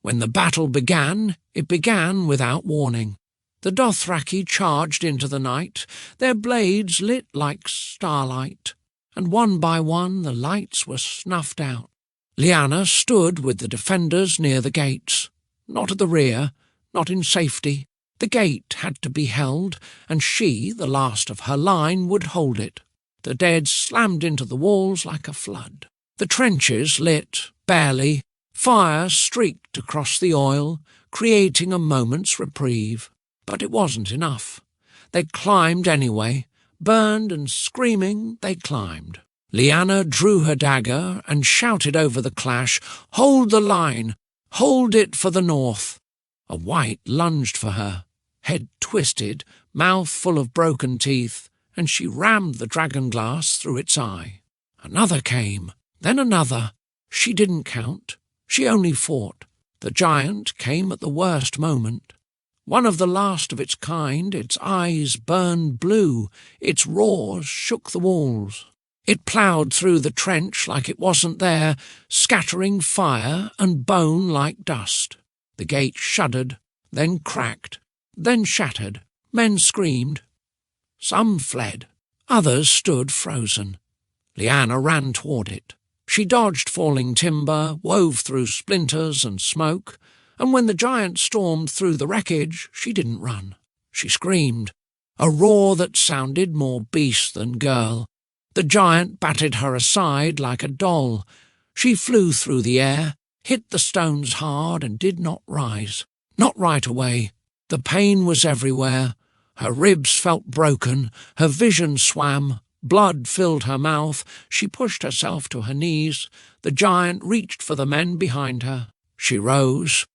Speaker 1: When the battle began, it began without warning. The Dothraki charged into the night, their blades lit like starlight, and one by one the lights were snuffed out. Lyanna stood with the defenders near the gates, not at the rear, not in safety. The gate had to be held, and she, the last of her line, would hold it. The dead slammed into the walls like a flood. The trenches lit, barely. Fire streaked across the oil, creating a moment's reprieve. But it wasn't enough. They climbed anyway. Burned and screaming, they climbed. Lyanna drew her dagger and shouted over the clash, "Hold the line! Hold it for the north!" A wight lunged for her, head twisted, mouth full of broken teeth, and she rammed the dragonglass through its eye. Another came, then another. She didn't count. She only fought. The giant came at the worst moment. One of the last of its kind, its eyes burned blue, its roars shook the walls. It ploughed through the trench like it wasn't there, scattering fire and bone like dust. The gate shuddered, then cracked, then shattered. Men screamed. Some fled. Others stood frozen. Lyanna ran toward it. She dodged falling timber, wove through splinters and smoke, and when the giant stormed through the wreckage, she didn't run. She screamed, a roar that sounded more beast than girl. The giant batted her aside like a doll. She flew through the air, hit the stones hard and did not rise. Not right away. The pain was everywhere. Her ribs felt broken, her vision swam, blood filled her mouth. She pushed herself to her knees. The giant reached for the men behind her. She rose.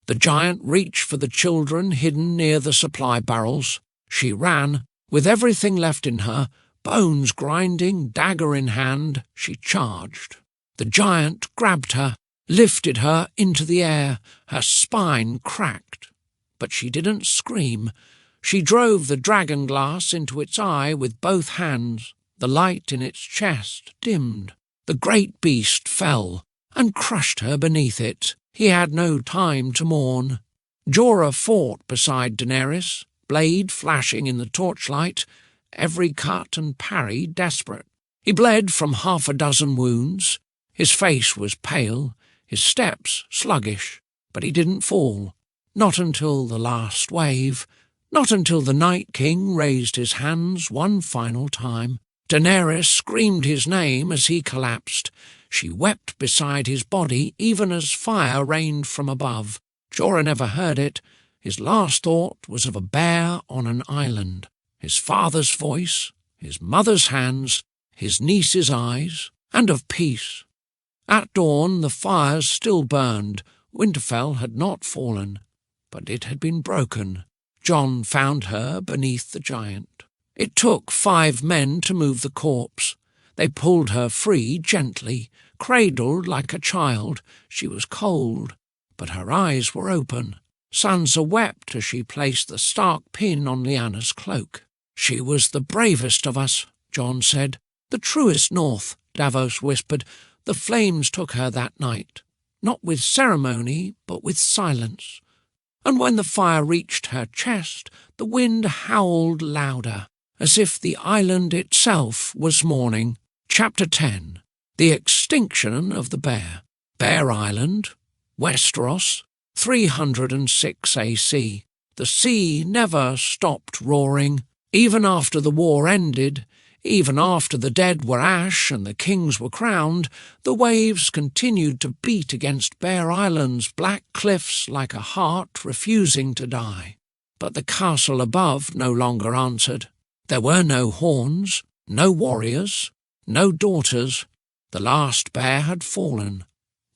Speaker 1: The giant reached for the children hidden near the supply barrels. She ran. With everything left in her, bones grinding, dagger in hand, she charged. The giant grabbed her, lifted her into the air. Her spine cracked. But she didn't scream. She drove the dragonglass into its eye with both hands. The light in its chest dimmed. The great beast fell and crushed her beneath it. He had no time to mourn. Jorah fought beside Daenerys, blade flashing in the torchlight, every cut and parry desperate. He bled from 6 wounds. His face was pale, his steps sluggish, but he didn't fall. Not until the last wave. Not until the Night King raised his hands one final time. Daenerys screamed his name as he collapsed. She wept beside his body even as fire rained from above. Jorah never heard it. His last thought was of a bear on an island, his father's voice, his mother's hands, his niece's eyes, and of peace. At dawn the fires still burned. Winterfell had not fallen, but it had been broken. Jon found her beneath the giant. It took 5 men to move the corpse. They pulled her free gently, cradled like a child. She was cold, but her eyes were open. Sansa wept as she placed the stark pin on Lyanna's cloak. "She was the bravest of us," Jon said. "The truest North," Davos whispered. "The flames took her that night, not with ceremony, but with silence. And when the fire reached her chest, the wind howled louder, as if the island itself was mourning." Chapter 10. The Extinction of the Bear. Bear Island, Westeros, 306 AC. The sea never stopped roaring. Even after the war ended, even after the dead were ash and the kings were crowned, the waves continued to beat against Bear Island's black cliffs like a heart refusing to die. But the castle above no longer answered. There were no horns, no warriors, no daughters. The last bear had fallen.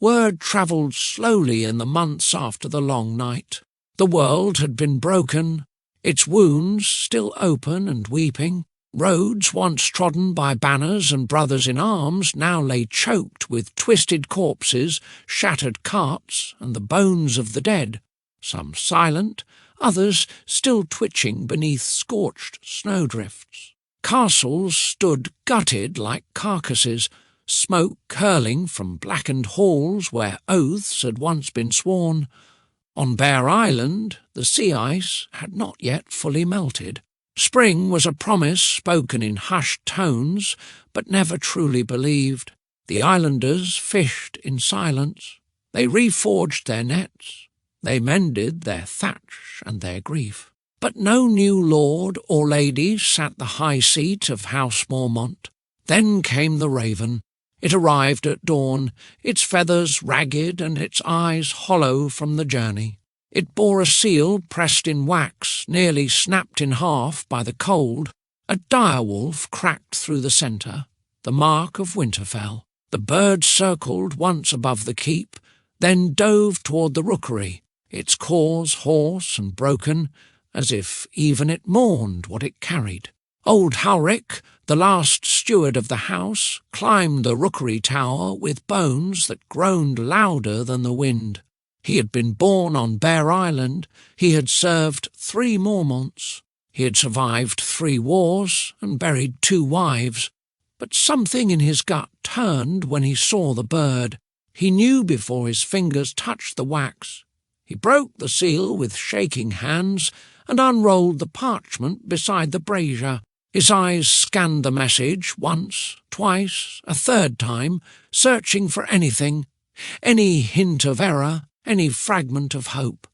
Speaker 1: Word travelled slowly in the months after the long night. The world had been broken, its wounds still open and weeping. Roads once trodden by banners and brothers in arms now lay choked with twisted corpses, shattered carts, and the bones of the dead, some silent, others still twitching beneath scorched snowdrifts. Castles stood gutted like carcasses, smoke curling from blackened halls where oaths had once been sworn. On Bear Island, the sea ice had not yet fully melted. Spring was a promise spoken in hushed tones, but never truly believed. The islanders fished in silence. They reforged their nets. They mended their thatch and their grief. But no new lord or lady sat the high seat of House Mormont. Then came the raven. It arrived at dawn, its feathers ragged and its eyes hollow from the journey. It bore a seal pressed in wax, nearly snapped in half by the cold. A direwolf cracked through the centre, the mark of Winterfell. The bird circled once above the keep, then dove toward the rookery, its cause hoarse and broken, as if even it mourned what it carried. Old Howrick, the last steward of the house, climbed the rookery tower with bones that groaned louder than the wind. He had been born on Bear Island. He had served 3 Mormonts. He had survived 3 wars and buried 2 wives. But something in his gut turned when he saw the bird. He knew before his fingers touched the wax. He broke the seal with shaking hands and unrolled the parchment beside the brazier. His eyes scanned the message once, twice, a third time, searching for anything, any hint of error, any fragment of hope.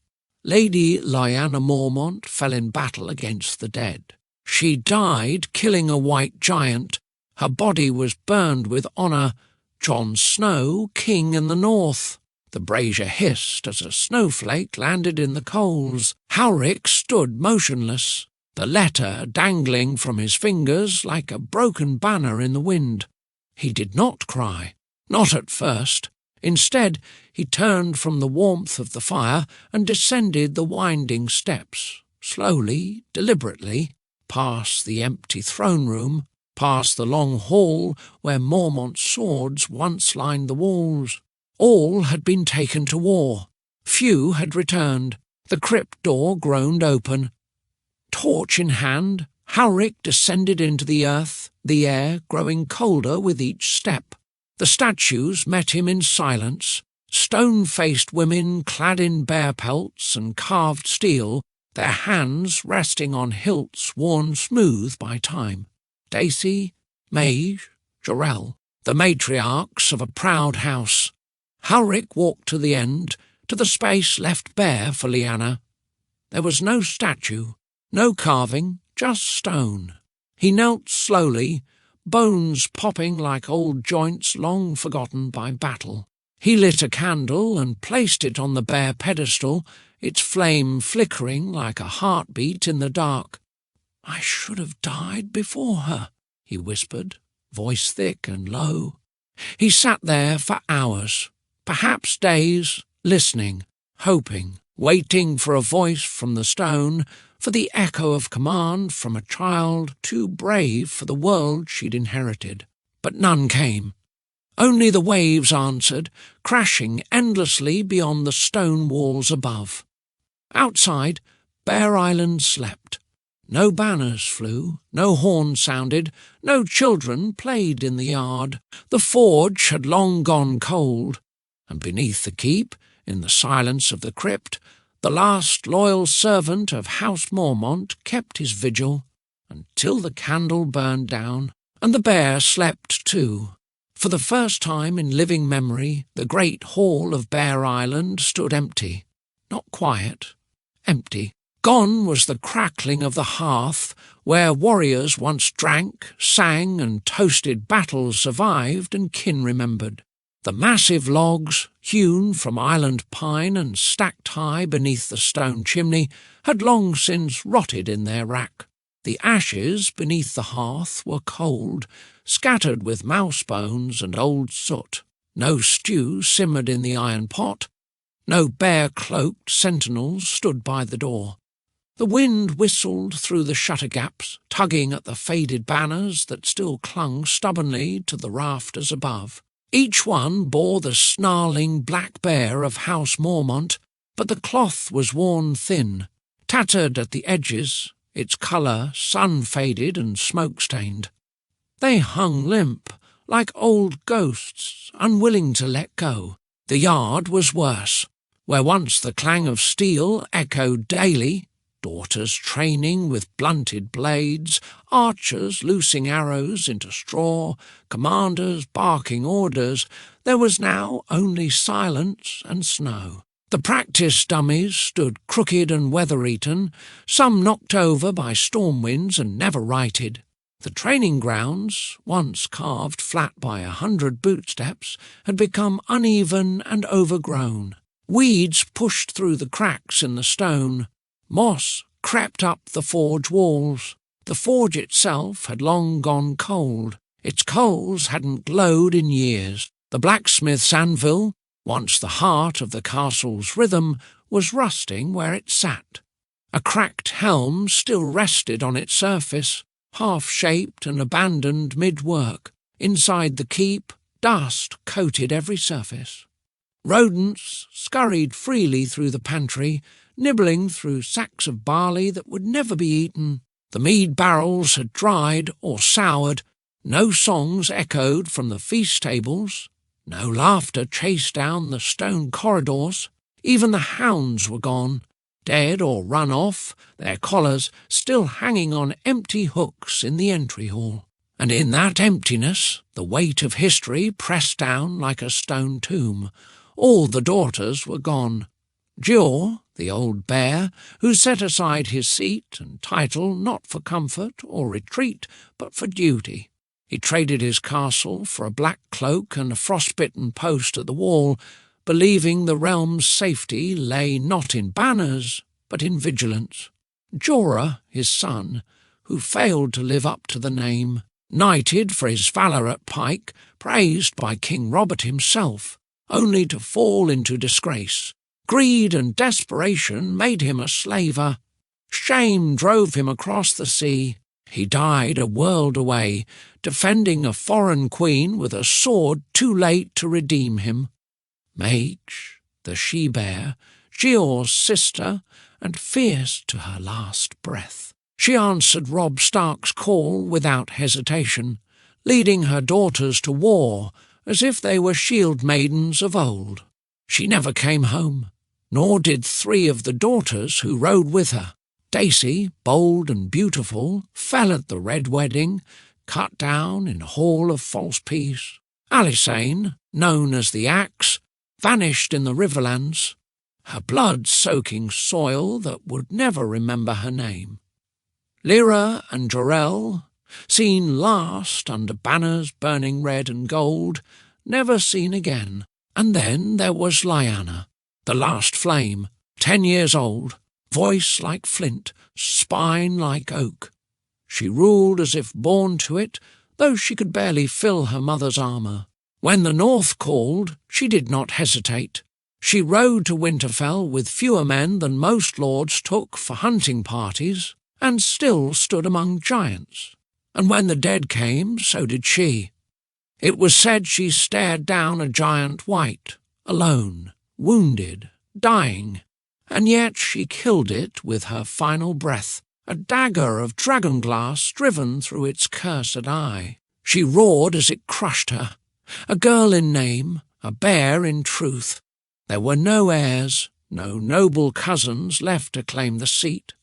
Speaker 1: Lady Lyanna Mormont fell in battle against the dead. She died killing a white giant. Her body was burned with honour. Jon Snow, king in the north. The brazier hissed as a snowflake landed in the coals. Howrick stood motionless, the letter dangling from his fingers like a broken banner in the wind. He did not cry, not at first. Instead, he turned from the warmth of the fire and descended the winding steps, slowly, deliberately, past the empty throne room, past the long hall where Mormont's swords once lined the walls. All had been taken to war. Few had returned. The crypt door groaned open. Torch in hand, Howrick descended into the earth, the air growing colder with each step. The statues met him in silence, stone-faced women clad in bear pelts and carved steel, their hands resting on hilts worn smooth by time. Dacey, Maege, Jeor, the matriarchs of a proud house. Howrick walked to the end, to the space left bare for Lyanna. There was no statue, no carving, just stone. He knelt slowly, bones popping like old joints long forgotten by battle. He lit a candle and placed it on the bare pedestal, its flame flickering like a heartbeat in the dark. "I should have died before her," he whispered, voice thick and low. He sat there for hours, perhaps days, listening, hoping, waiting for a voice from the stone, for the echo of command from a child too brave for the world she'd inherited. But none came. Only the waves answered, crashing endlessly beyond the stone walls above. Outside, Bear Island slept. No banners flew, no horn sounded, no children played in the yard. The forge had long gone cold, and beneath the keep, in the silence of the crypt, the last loyal servant of House Mormont kept his vigil until the candle burned down, and the bear slept too. For the first time in living memory, the great hall of Bear Island stood empty. Not quiet, empty. Gone was the crackling of the hearth, where warriors once drank, sang, and toasted battles survived and kin remembered. The massive logs, hewn from island pine and stacked high beneath the stone chimney, had long since rotted in their rack. The ashes beneath the hearth were cold, scattered with mouse bones and old soot. No stew simmered in the iron pot. No bear-cloaked sentinels stood by the door. The wind whistled through the shutter gaps, tugging at the faded banners that still clung stubbornly to the rafters above. Each one bore the snarling black bear of House Mormont, but the cloth was worn thin, tattered at the edges, its colour sun-faded and smoke-stained. They hung limp, like old ghosts, unwilling to let go. The yard was worse, where once the clang of steel echoed daily, daughters training with blunted blades, archers loosing arrows into straw, commanders barking orders. There was now only silence and snow. The practice dummies stood crooked and weather-eaten, some knocked over by storm winds and never righted. The training grounds, once carved flat by 100 bootsteps, had become uneven and overgrown. Weeds pushed through the cracks in the stone. Moss crept up the forge walls. The forge itself had long gone cold. Its coals hadn't glowed in years. The blacksmith's anvil, once the heart of the castle's rhythm, was rusting where it sat. A cracked helm still rested on its surface, half-shaped and abandoned mid-work. Inside the keep, dust coated every surface. Rodents scurried freely through the pantry, nibbling through sacks of barley that would never be eaten. The mead barrels had dried or soured. No songs echoed from the feast tables. No laughter chased down the stone corridors. Even the hounds were gone, dead or run off, their collars still hanging on empty hooks in the entry hall. And in that emptiness, the weight of history pressed down like a stone tomb. All the daughters were gone. Jeor, the old bear, who set aside his seat and title not for comfort or retreat, but for duty. He traded his castle for a black cloak and a frostbitten post at the wall, believing the realm's safety lay not in banners, but in vigilance. Jorah, his son, who failed to live up to the name, knighted for his valour at pike, praised by King Robert himself, only to fall into disgrace. Greed and desperation made him a slaver. Shame drove him across the sea. He died a world away, defending a foreign queen with a sword too late to redeem him. Maege, the she-bear, Jeor's sister, and fierce to her last breath. She answered Robb Stark's call without hesitation, leading her daughters to war as if they were shield maidens of old. She never came home, nor did 3 of the daughters who rode with her. Dacey, bold and beautiful, fell at the red wedding, cut down in a hall of false peace. Alysanne, known as the Axe, vanished in the riverlands, her blood soaking soil that would never remember her name. Lyra and Jorah, seen last under banners burning red and gold, never seen again. And then there was Lyanna, the last flame, 10 years old, voice like flint, spine like oak. She ruled as if born to it, though she could barely fill her mother's armour. When the North called, she did not hesitate. She rode to Winterfell with fewer men than most lords took for hunting parties, and still stood among giants. And when the dead came, so did she. It was said she stared down a giant white, alone, wounded, dying, and yet she killed it with her final breath, a dagger of dragonglass driven through its cursed eye. She roared as it crushed her, a girl in name, a bear in truth. There were no heirs, no noble cousins left to claim the seat,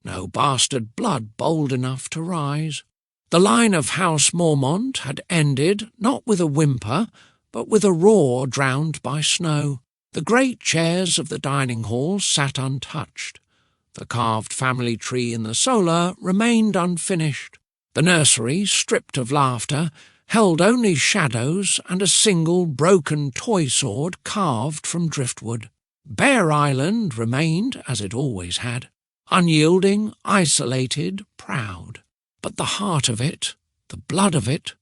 Speaker 1: no bastard blood bold enough to rise. The line of House Mormont had ended not with a whimper, but with a roar drowned by snow. The great chairs of the dining hall sat untouched. The carved family tree in the solar remained unfinished. The nursery, stripped of laughter, held only shadows and a single broken toy sword carved from driftwood. Bear Island remained as it always had, unyielding, isolated, proud. But the heart of it, the blood of it,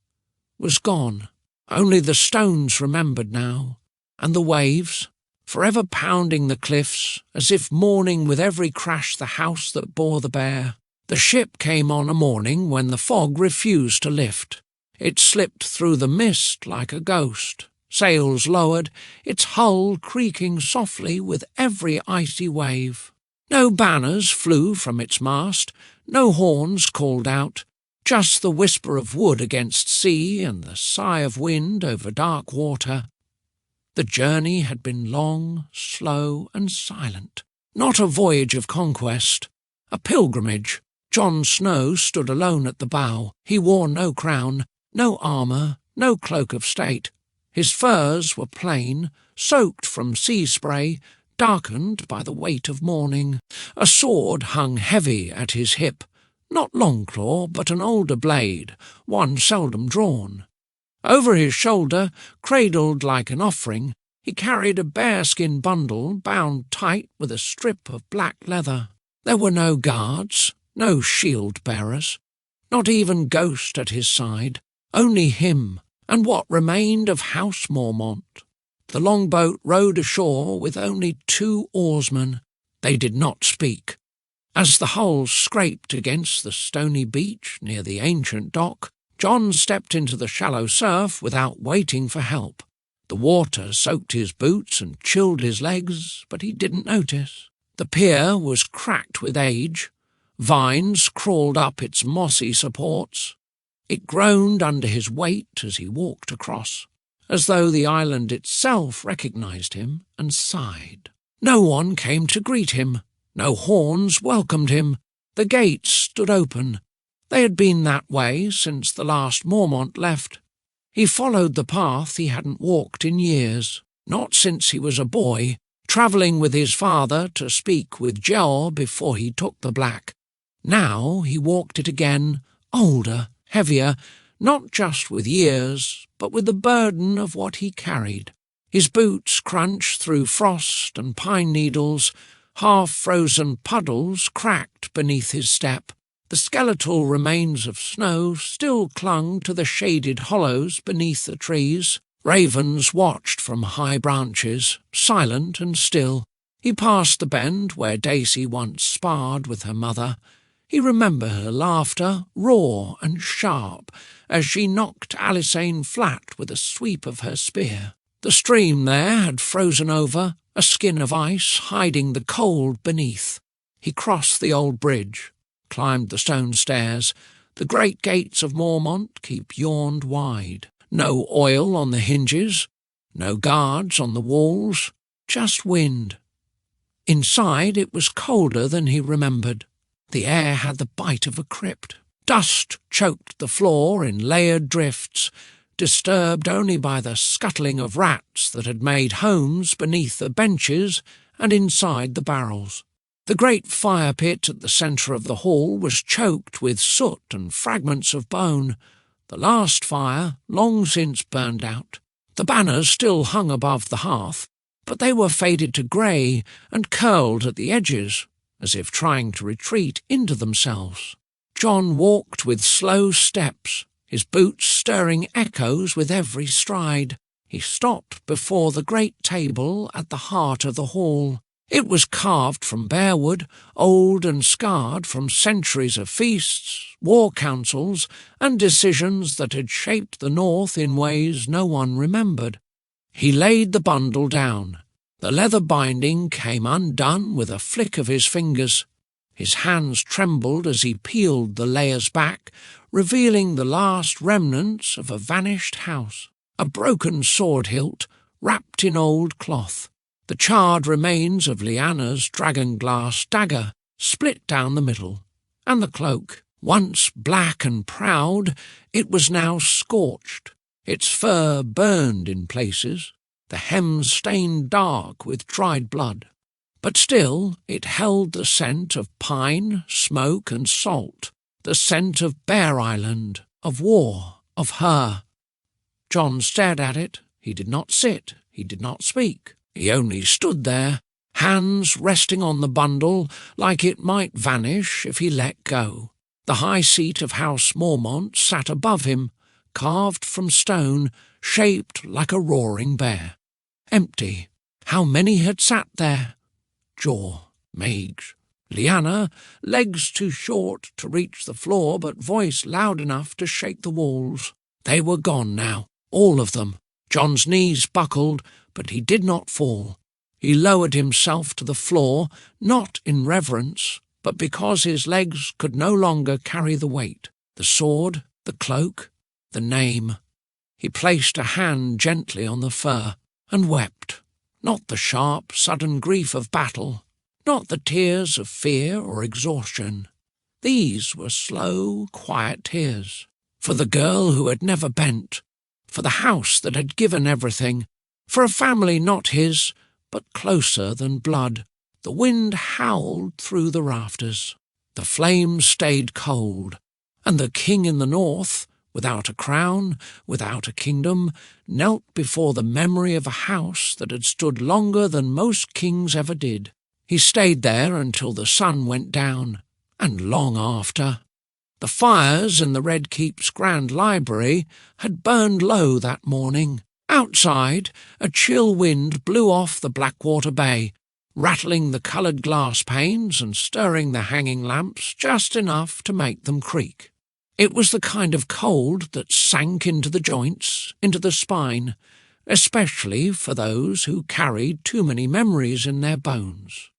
Speaker 1: was gone. Only the stones remembered now, and the waves, forever pounding the cliffs, as if mourning with every crash the house that bore the bear. The ship came on a morning when the fog refused to lift. It slipped through the mist like a ghost, sails lowered, its hull creaking softly with every icy wave. No banners flew from its mast, no horns called out, just the whisper of wood against sea and the sigh of wind over dark water. The journey had been long, slow, and silent. Not a voyage of conquest, a pilgrimage. Jon Snow stood alone at the bow. He wore no crown, no armour, no cloak of state. His furs were plain, soaked from sea spray, darkened by the weight of mourning. A sword hung heavy at his hip, not Longclaw, but an older blade, one seldom drawn. Over his shoulder, cradled like an offering, he carried a bearskin bundle bound tight with a strip of black leather. There were no guards, no shield-bearers, not even Ghost at his side, only him, and what remained of House Mormont. The longboat rowed ashore with only 2 oarsmen. They did not speak. As the hull scraped against the stony beach near the ancient dock, Jon stepped into the shallow surf without waiting for help. The water soaked his boots and chilled his legs, but he didn't notice. The pier was cracked with age. Vines crawled up its mossy supports. It groaned under his weight as he walked across, as though the island itself recognized him and sighed. No one came to greet him. No horns welcomed him. The gates stood open. They had been that way since the last Mormont left. He followed the path he hadn't walked in years, not since he was a boy, travelling with his father to speak with Jeor before he took the Black. Now he walked it again, older, heavier, not just with years, but with the burden of what he carried. His boots crunched through frost and pine needles, half-frozen puddles cracked beneath his step. The skeletal remains of snow still clung to the shaded hollows beneath the trees. Ravens watched from high branches, silent and still. He passed the bend where Daisy once sparred with her mother. He remembered her laughter, raw and sharp, as she knocked Alysanne flat with a sweep of her spear. The stream there had frozen over, a skin of ice hiding the cold beneath. He crossed the old bridge, climbed the stone stairs. The great gates of Mormont keep yawned wide. No oil on the hinges, no guards on the walls, just wind. Inside it was colder than he remembered. The air had the bite of a crypt. Dust choked the floor in layered drifts, disturbed only by the scuttling of rats that had made homes beneath the benches and inside the barrels. The great fire pit at the centre of the hall was choked with soot and fragments of bone. The last fire, long since burned out, The banners still hung above the hearth, but they were faded to grey and curled at the edges, as if trying to retreat into themselves. Jon walked with slow steps, his boots stirring echoes with every stride. He stopped before the great table at the heart of the hall. It was carved from bare wood, old and scarred from centuries of feasts, war councils, and decisions that had shaped the North in ways no one remembered. He laid the bundle down. The leather binding came undone with a flick of his fingers. His hands trembled as he peeled the layers back, revealing the last remnants of a vanished house. A broken sword hilt, wrapped in old cloth. The charred remains of Lyanna's dragon-glass dagger, split down the middle. And the cloak. Once black and proud, it was now scorched. Its fur burned in places, the hem stained dark with dried blood. But still it held the scent of pine, smoke and salt, the scent of Bear Island, of war, of her. Jon stared at it. He did not sit. He did not speak. He only stood there, hands resting on the bundle like it might vanish if he let go. The high seat of House Mormont sat above him, carved from stone, shaped like a roaring bear. Empty. How many had sat there? Jeor, Maege, Lyanna, legs too short to reach the floor but voice loud enough to shake the walls. They were gone now, all of them. Jon's knees buckled, but he did not fall. He lowered himself to the floor, not in reverence, but because his legs could no longer carry the weight. The sword, the cloak, the name. He placed a hand gently on the fur and wept. Not the sharp, sudden grief of battle, not the tears of fear or exhaustion. These were slow, quiet tears. For the girl who had never bent, for the house that had given everything, for a family not his, but closer than blood. The wind howled through the rafters. The flames stayed cold, and the king in the north, without a crown, without a kingdom, knelt before the memory of a house that had stood longer than most kings ever did. He stayed there until the sun went down, and long after. The fires in the Red Keep's grand library had burned low that morning. Outside, a chill wind blew off the Blackwater Bay, rattling the coloured glass panes and stirring the hanging lamps just enough to make them creak. It was the kind of cold that sank into the joints, into the spine, especially for those who carried too many memories in their bones.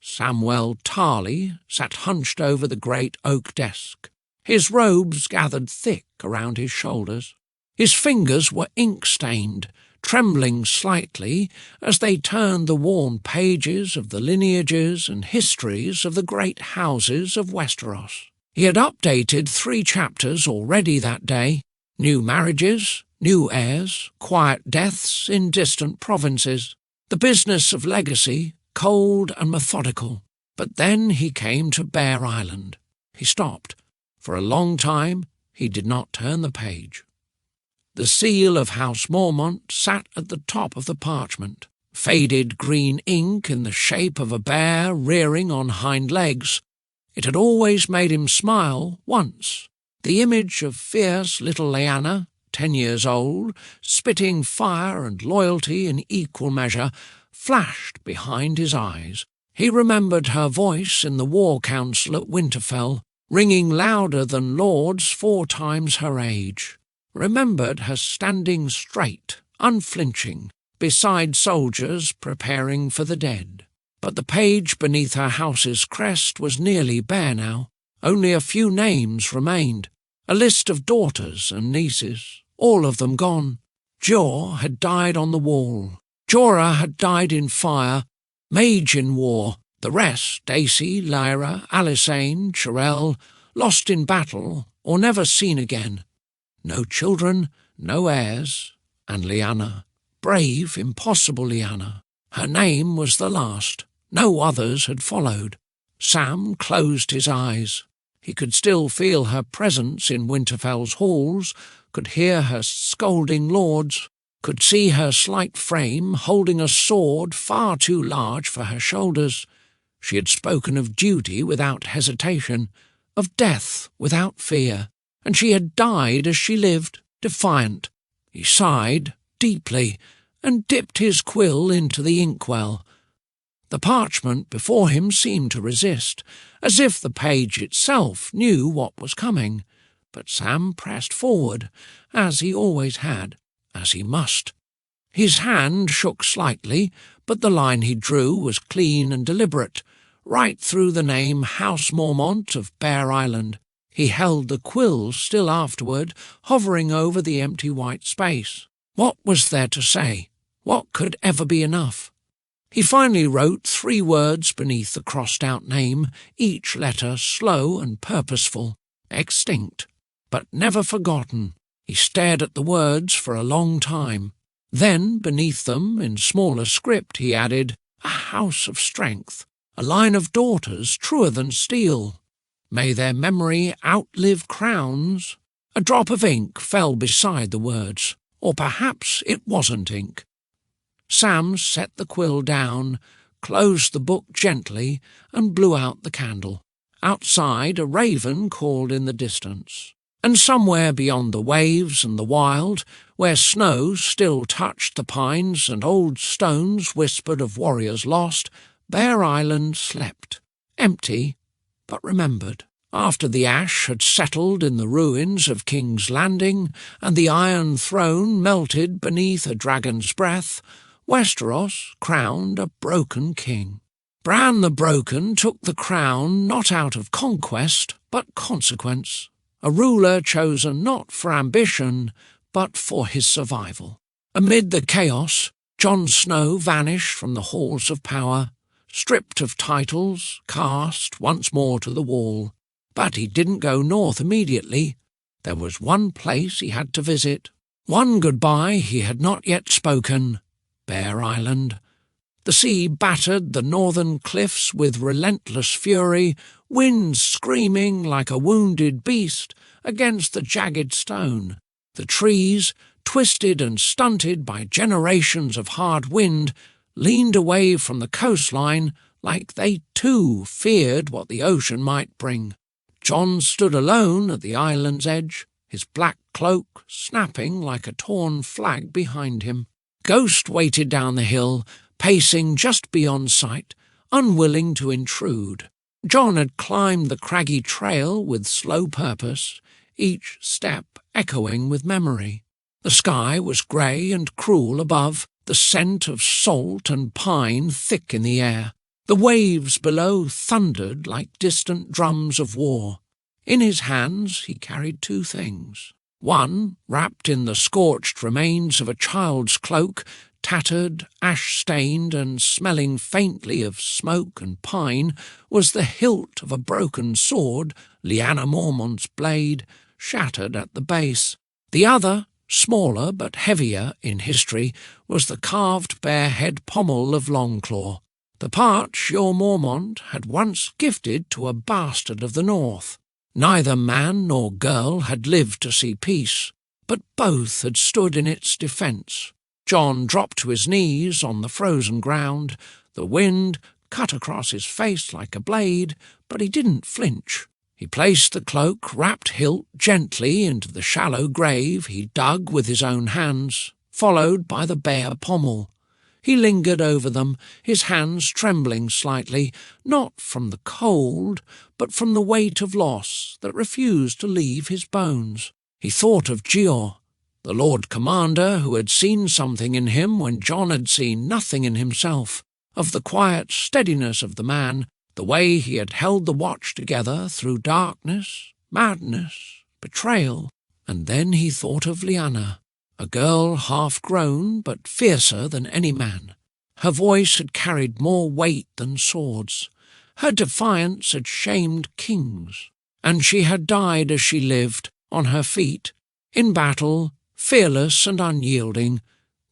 Speaker 1: Samwell Tarly sat hunched over the great oak desk, his robes gathered thick around his shoulders. His fingers were ink-stained, trembling slightly as they turned the worn pages of the lineages and histories of the great houses of Westeros. He had updated 3 chapters already that day: new marriages, new heirs, quiet deaths in distant provinces. The business of legacy, cold and methodical. But then he came to Bear Island. He stopped. For a long time he did not turn the page. The seal of House Mormont sat at the top of the parchment, faded green ink in the shape of a bear rearing on hind legs. It had always made him smile once. The image of fierce little Lyanna, 10 years old, spitting fire and loyalty in equal measure, flashed behind his eyes. He remembered her voice in the war council at Winterfell, ringing louder than lords 4 times her age. Remembered her standing straight, unflinching, beside soldiers preparing for the dead. But the page beneath her house's crest was nearly bare now. Only a few names remained, a list of daughters and nieces, all of them gone. Jeor had died on the wall. Jorah had died in fire, Maege in war. The rest, Daisy, Lyra, Alysain, Cherelle, lost in battle or never seen again. No children, no heirs, and Lyanna. Brave, impossible Lyanna. Her name was the last. No others had followed. Sam closed his eyes. He could still feel her presence in Winterfell's halls, could hear her scolding lords, could see her slight frame holding a sword far too large for her shoulders. She had spoken of duty without hesitation, of death without fear, and she had died as she lived, defiant. He sighed deeply and dipped his quill into the inkwell. The parchment before him seemed to resist, as if the page itself knew what was coming. But Sam pressed forward, as he always had, as he must. His hand shook slightly, but the line he drew was clean and deliberate, right through the name House Mormont of Bear Island. He held the quill still afterward, hovering over the empty white space. What was there to say? What could ever be enough? He finally wrote 3 words beneath the crossed-out name, each letter slow and purposeful, extinct, but never forgotten. He stared at the words for a long time. Then, beneath them, in smaller script, he added, "A house of strength, a line of daughters truer than steel. May their memory outlive crowns." A drop of ink fell beside the words, or perhaps it wasn't ink. Sam set the quill down, closed the book gently, and blew out the candle. Outside, a raven called in the distance. And somewhere beyond the waves and the wild, where snow still touched the pines and old stones whispered of warriors lost, Bear Island slept, empty but remembered. After the ash had settled in the ruins of King's Landing and the Iron Throne melted beneath a dragon's breath, Westeros crowned a broken king. Bran the Broken took the crown not out of conquest but consequence, a ruler chosen not for ambition but for his survival. Amid the chaos, Jon Snow vanished from the halls of power, stripped of titles, cast once more to the wall. But he didn't go north immediately. There was one place he had to visit, one goodbye he had not yet spoken: Bear Island. The sea battered the northern cliffs with relentless fury, wind screaming like a wounded beast against the jagged stone. The trees, twisted and stunted by generations of hard wind, leaned away from the coastline like they too feared what the ocean might bring. Jon stood alone at the island's edge, his black cloak snapping like a torn flag behind him. Ghost waited down the hill, pacing just beyond sight, unwilling to intrude. Jon had climbed the craggy trail with slow purpose, each step echoing with memory. The sky was grey and cruel above, the scent of salt and pine thick in the air. The waves below thundered like distant drums of war. In his hands he carried 2 things. One, wrapped in the scorched remains of a child's cloak, tattered, ash-stained, and smelling faintly of smoke and pine, was the hilt of a broken sword, Lyanna Mormont's blade, shattered at the base. The other, smaller but heavier in history, was the carved bare-head pommel of Longclaw, the part Jeor Mormont had once gifted to a bastard of the north. Neither man nor girl had lived to see peace, but both had stood in its defence. Jon dropped to his knees on the frozen ground. The wind cut across his face like a blade, but he didn't flinch. He placed the cloak-wrapped hilt gently into the shallow grave he dug with his own hands, followed by the bare pommel. He lingered over them, his hands trembling slightly, not from the cold, but from the weight of loss that refused to leave his bones. He thought of Jeor, the Lord Commander who had seen something in him when Jon had seen nothing in himself, of the quiet steadiness of the man, the way he had held the watch together through darkness, madness, betrayal. And then he thought of Lyanna, a girl half-grown but fiercer than any man. Her voice had carried more weight than swords. Her defiance had shamed kings, and she had died as she lived, on her feet, in battle, fearless and unyielding.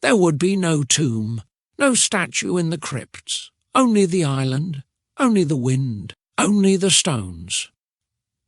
Speaker 1: There would be no tomb, no statue in the crypts, only the island, only the wind, only the stones.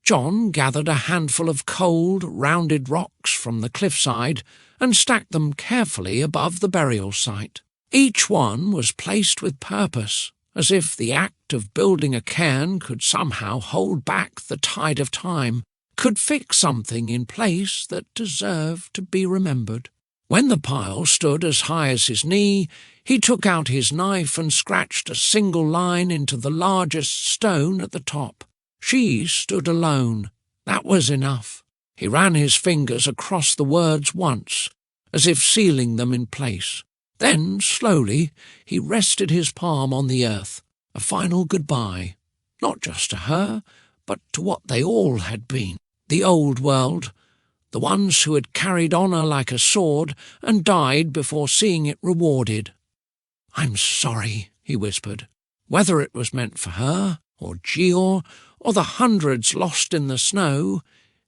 Speaker 1: Jon gathered a handful of cold, rounded rocks from the cliffside and stacked them carefully above the burial site. Each one was placed with purpose, as if the act of building a cairn could somehow hold back the tide of time, could fix something in place that deserved to be remembered. When the pile stood as high as his knee, he took out his knife and scratched a single line into the largest stone at the top. She stood alone. That was enough. He ran his fingers across the words once, as if sealing them in place. Then, slowly, he rested his palm on the earth, a final goodbye, not just to her, but to what they all had been, the old world, the ones who had carried honour like a sword and died before seeing it rewarded. "I'm sorry," he whispered. Whether it was meant for her, or Jeor, or the hundreds lost in the snow,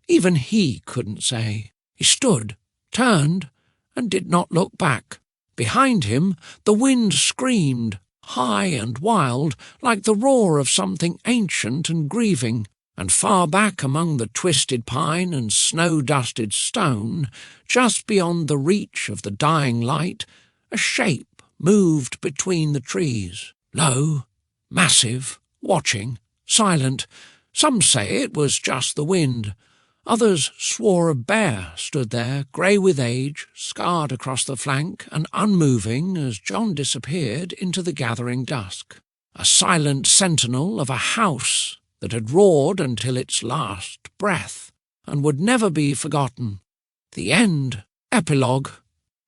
Speaker 1: even he couldn't say. He stood, turned, and did not look back. Behind him the wind screamed, high and wild, like the roar of something ancient and grieving, and far back among the twisted pine and snow-dusted stone, just beyond the reach of the dying light, a shape moved between the trees, low, massive, watching, silent. Some say it was just the wind. Others swore a bear stood there, grey with age, scarred across the flank and unmoving as Jon disappeared into the gathering dusk. A silent sentinel of a house that had roared until its last breath and would never be forgotten. The end. Epilogue.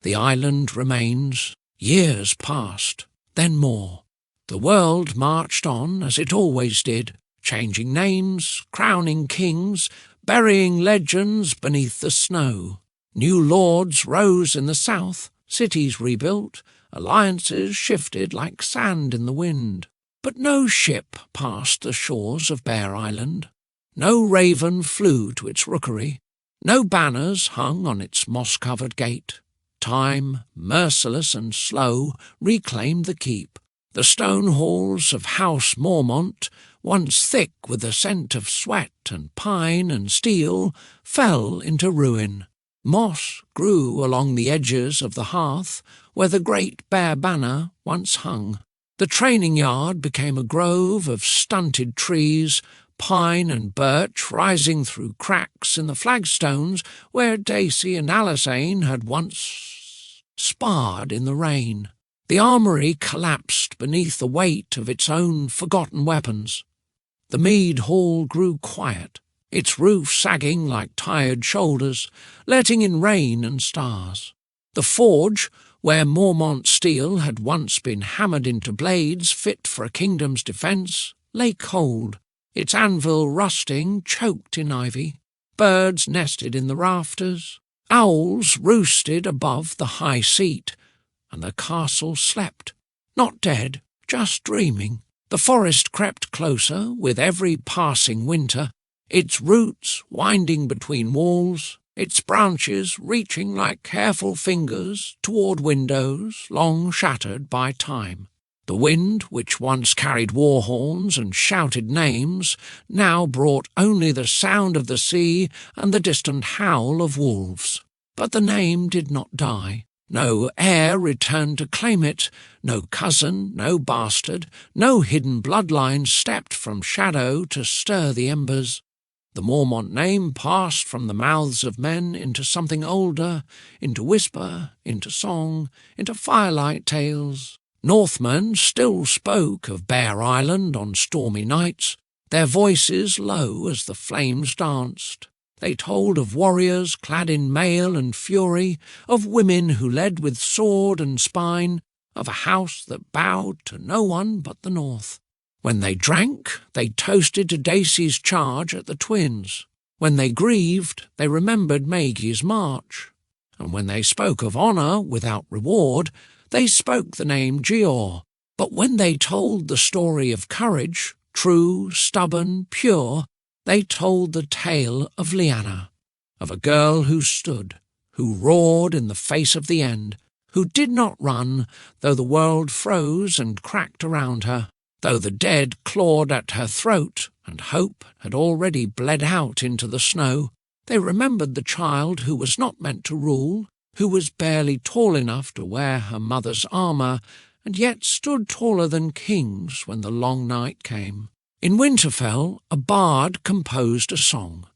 Speaker 1: The island remains. Years passed, then more. The world marched on as it always did, changing names, crowning kings, burying legends beneath the snow. New lords rose in the south, cities rebuilt, alliances shifted like sand in the wind. But no ship passed the shores of Bear Island. No raven flew to its rookery. No banners hung on its moss-covered gate. Time, merciless and slow, reclaimed the keep. The stone halls of House Mormont, once thick with the scent of sweat and pine and steel, fell into ruin. Moss grew along the edges of the hearth where the great bear banner once hung. The training yard became a grove of stunted trees, pine and birch rising through cracks in the flagstones where Dacey and Alisane had once sparred in the rain. The armoury collapsed beneath the weight of its own forgotten weapons. The mead hall grew quiet, its roof sagging like tired shoulders, letting in rain and stars. The forge, where Mormont steel had once been hammered into blades fit for a kingdom's defence, lay cold, its anvil rusting, choked in ivy. Birds nested in the rafters. Owls roosted above the high seat, and the castle slept, not dead, just dreaming. The forest crept closer with every passing winter, its roots winding between walls, its branches reaching like careful fingers toward windows long shattered by time. The wind, which once carried war horns and shouted names, now brought only the sound of the sea and the distant howl of wolves. But the name did not die. No heir returned to claim it, no cousin, no bastard, no hidden bloodline stepped from shadow to stir the embers. The Mormont name passed from the mouths of men into something older, into whisper, into song, into firelight tales. Northmen still spoke of Bear Island on stormy nights, their voices low as the flames danced. They told of warriors clad in mail and fury, of women who led with sword and spine, of a house that bowed to no one but the north. When they drank, they toasted to Dacey's charge at the twins. When they grieved, they remembered Maege's march. And when they spoke of honour without reward, they spoke the name Jeor. But when they told the story of courage, true, stubborn, pure, they told the tale of Lyanna, of a girl who stood, who roared in the face of the end, who did not run, though the world froze and cracked around her, though the dead clawed at her throat and hope had already bled out into the snow. They remembered the child who was not meant to rule, who was barely tall enough to wear her mother's armour, and yet stood taller than kings when the long night came. In Winterfell, a bard composed a song.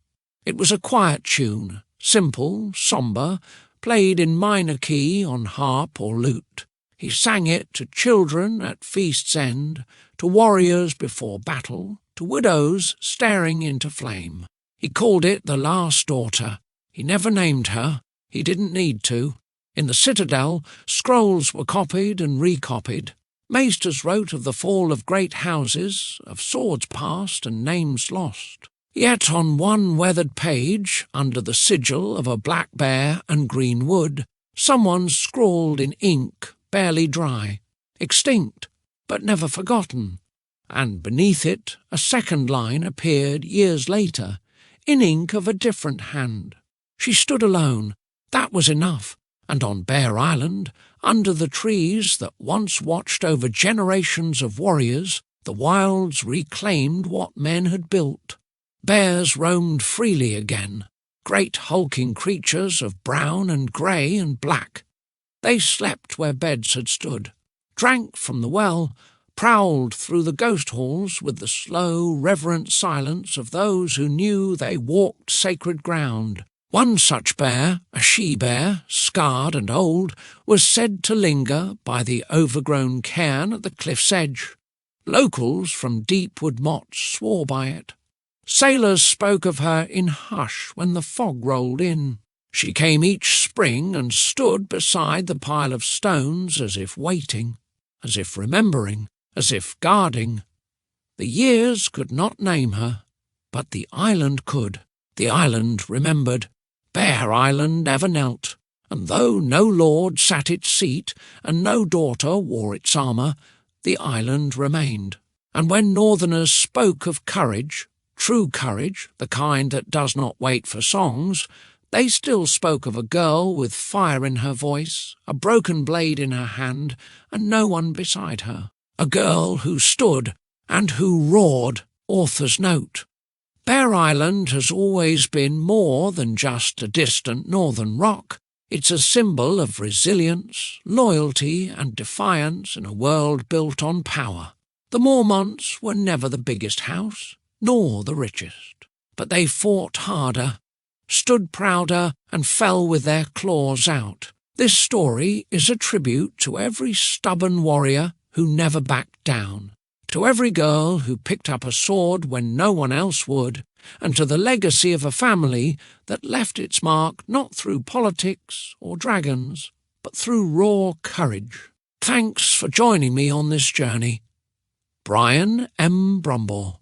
Speaker 1: It was a quiet tune, simple, sombre, played in minor key on harp or lute. He sang it to children at feast's end, to warriors before battle, to widows staring into flame. He called it the Last Daughter. He never named her. He didn't need to. In the citadel, scrolls were copied and recopied. Maesters wrote of the fall of great houses, of swords passed and names lost. Yet on one weathered page, under the sigil of a black bear and green wood, someone scrawled in ink barely dry, extinct, but never forgotten. And beneath it a second line appeared years later, in ink of a different hand. She stood alone. That was enough. And on Bear Island, under the trees that once watched over generations of warriors, the wilds reclaimed what men had built. Bears roamed freely again, great hulking creatures of brown and grey and black. They slept where beds had stood, drank from the well, prowled through the ghost halls with the slow, reverent silence of those who knew they walked sacred ground. One such bear, a she-bear, scarred and old, was said to linger by the overgrown cairn at the cliff's edge. Locals from deep wood mots swore by it. Sailors spoke of her in hush when the fog rolled in. She came each spring and stood beside the pile of stones as if waiting, as if remembering, as if guarding. The years could not name her, but the island could. The island remembered. Bear Island ever knelt, and though no lord sat its seat and no daughter wore its armour, the island remained. And when northerners spoke of courage, true courage, the kind that does not wait for songs, they still spoke of a girl with fire in her voice, a broken blade in her hand, and no one beside her. A girl who stood and who roared. Author's note. Bear Island has always been more than just a distant northern rock. It's a symbol of resilience, loyalty and defiance in a world built on power. The Mormonts were never the biggest house, nor the richest, but they fought harder, stood prouder and fell with their claws out. This story is a tribute to every stubborn warrior who never backed down, to every girl who picked up a sword when no one else would, and to the legacy of a family that left its mark not through politics or dragons, but through raw courage. Thanks for joining me on this journey. Brian M. Brumbaugh.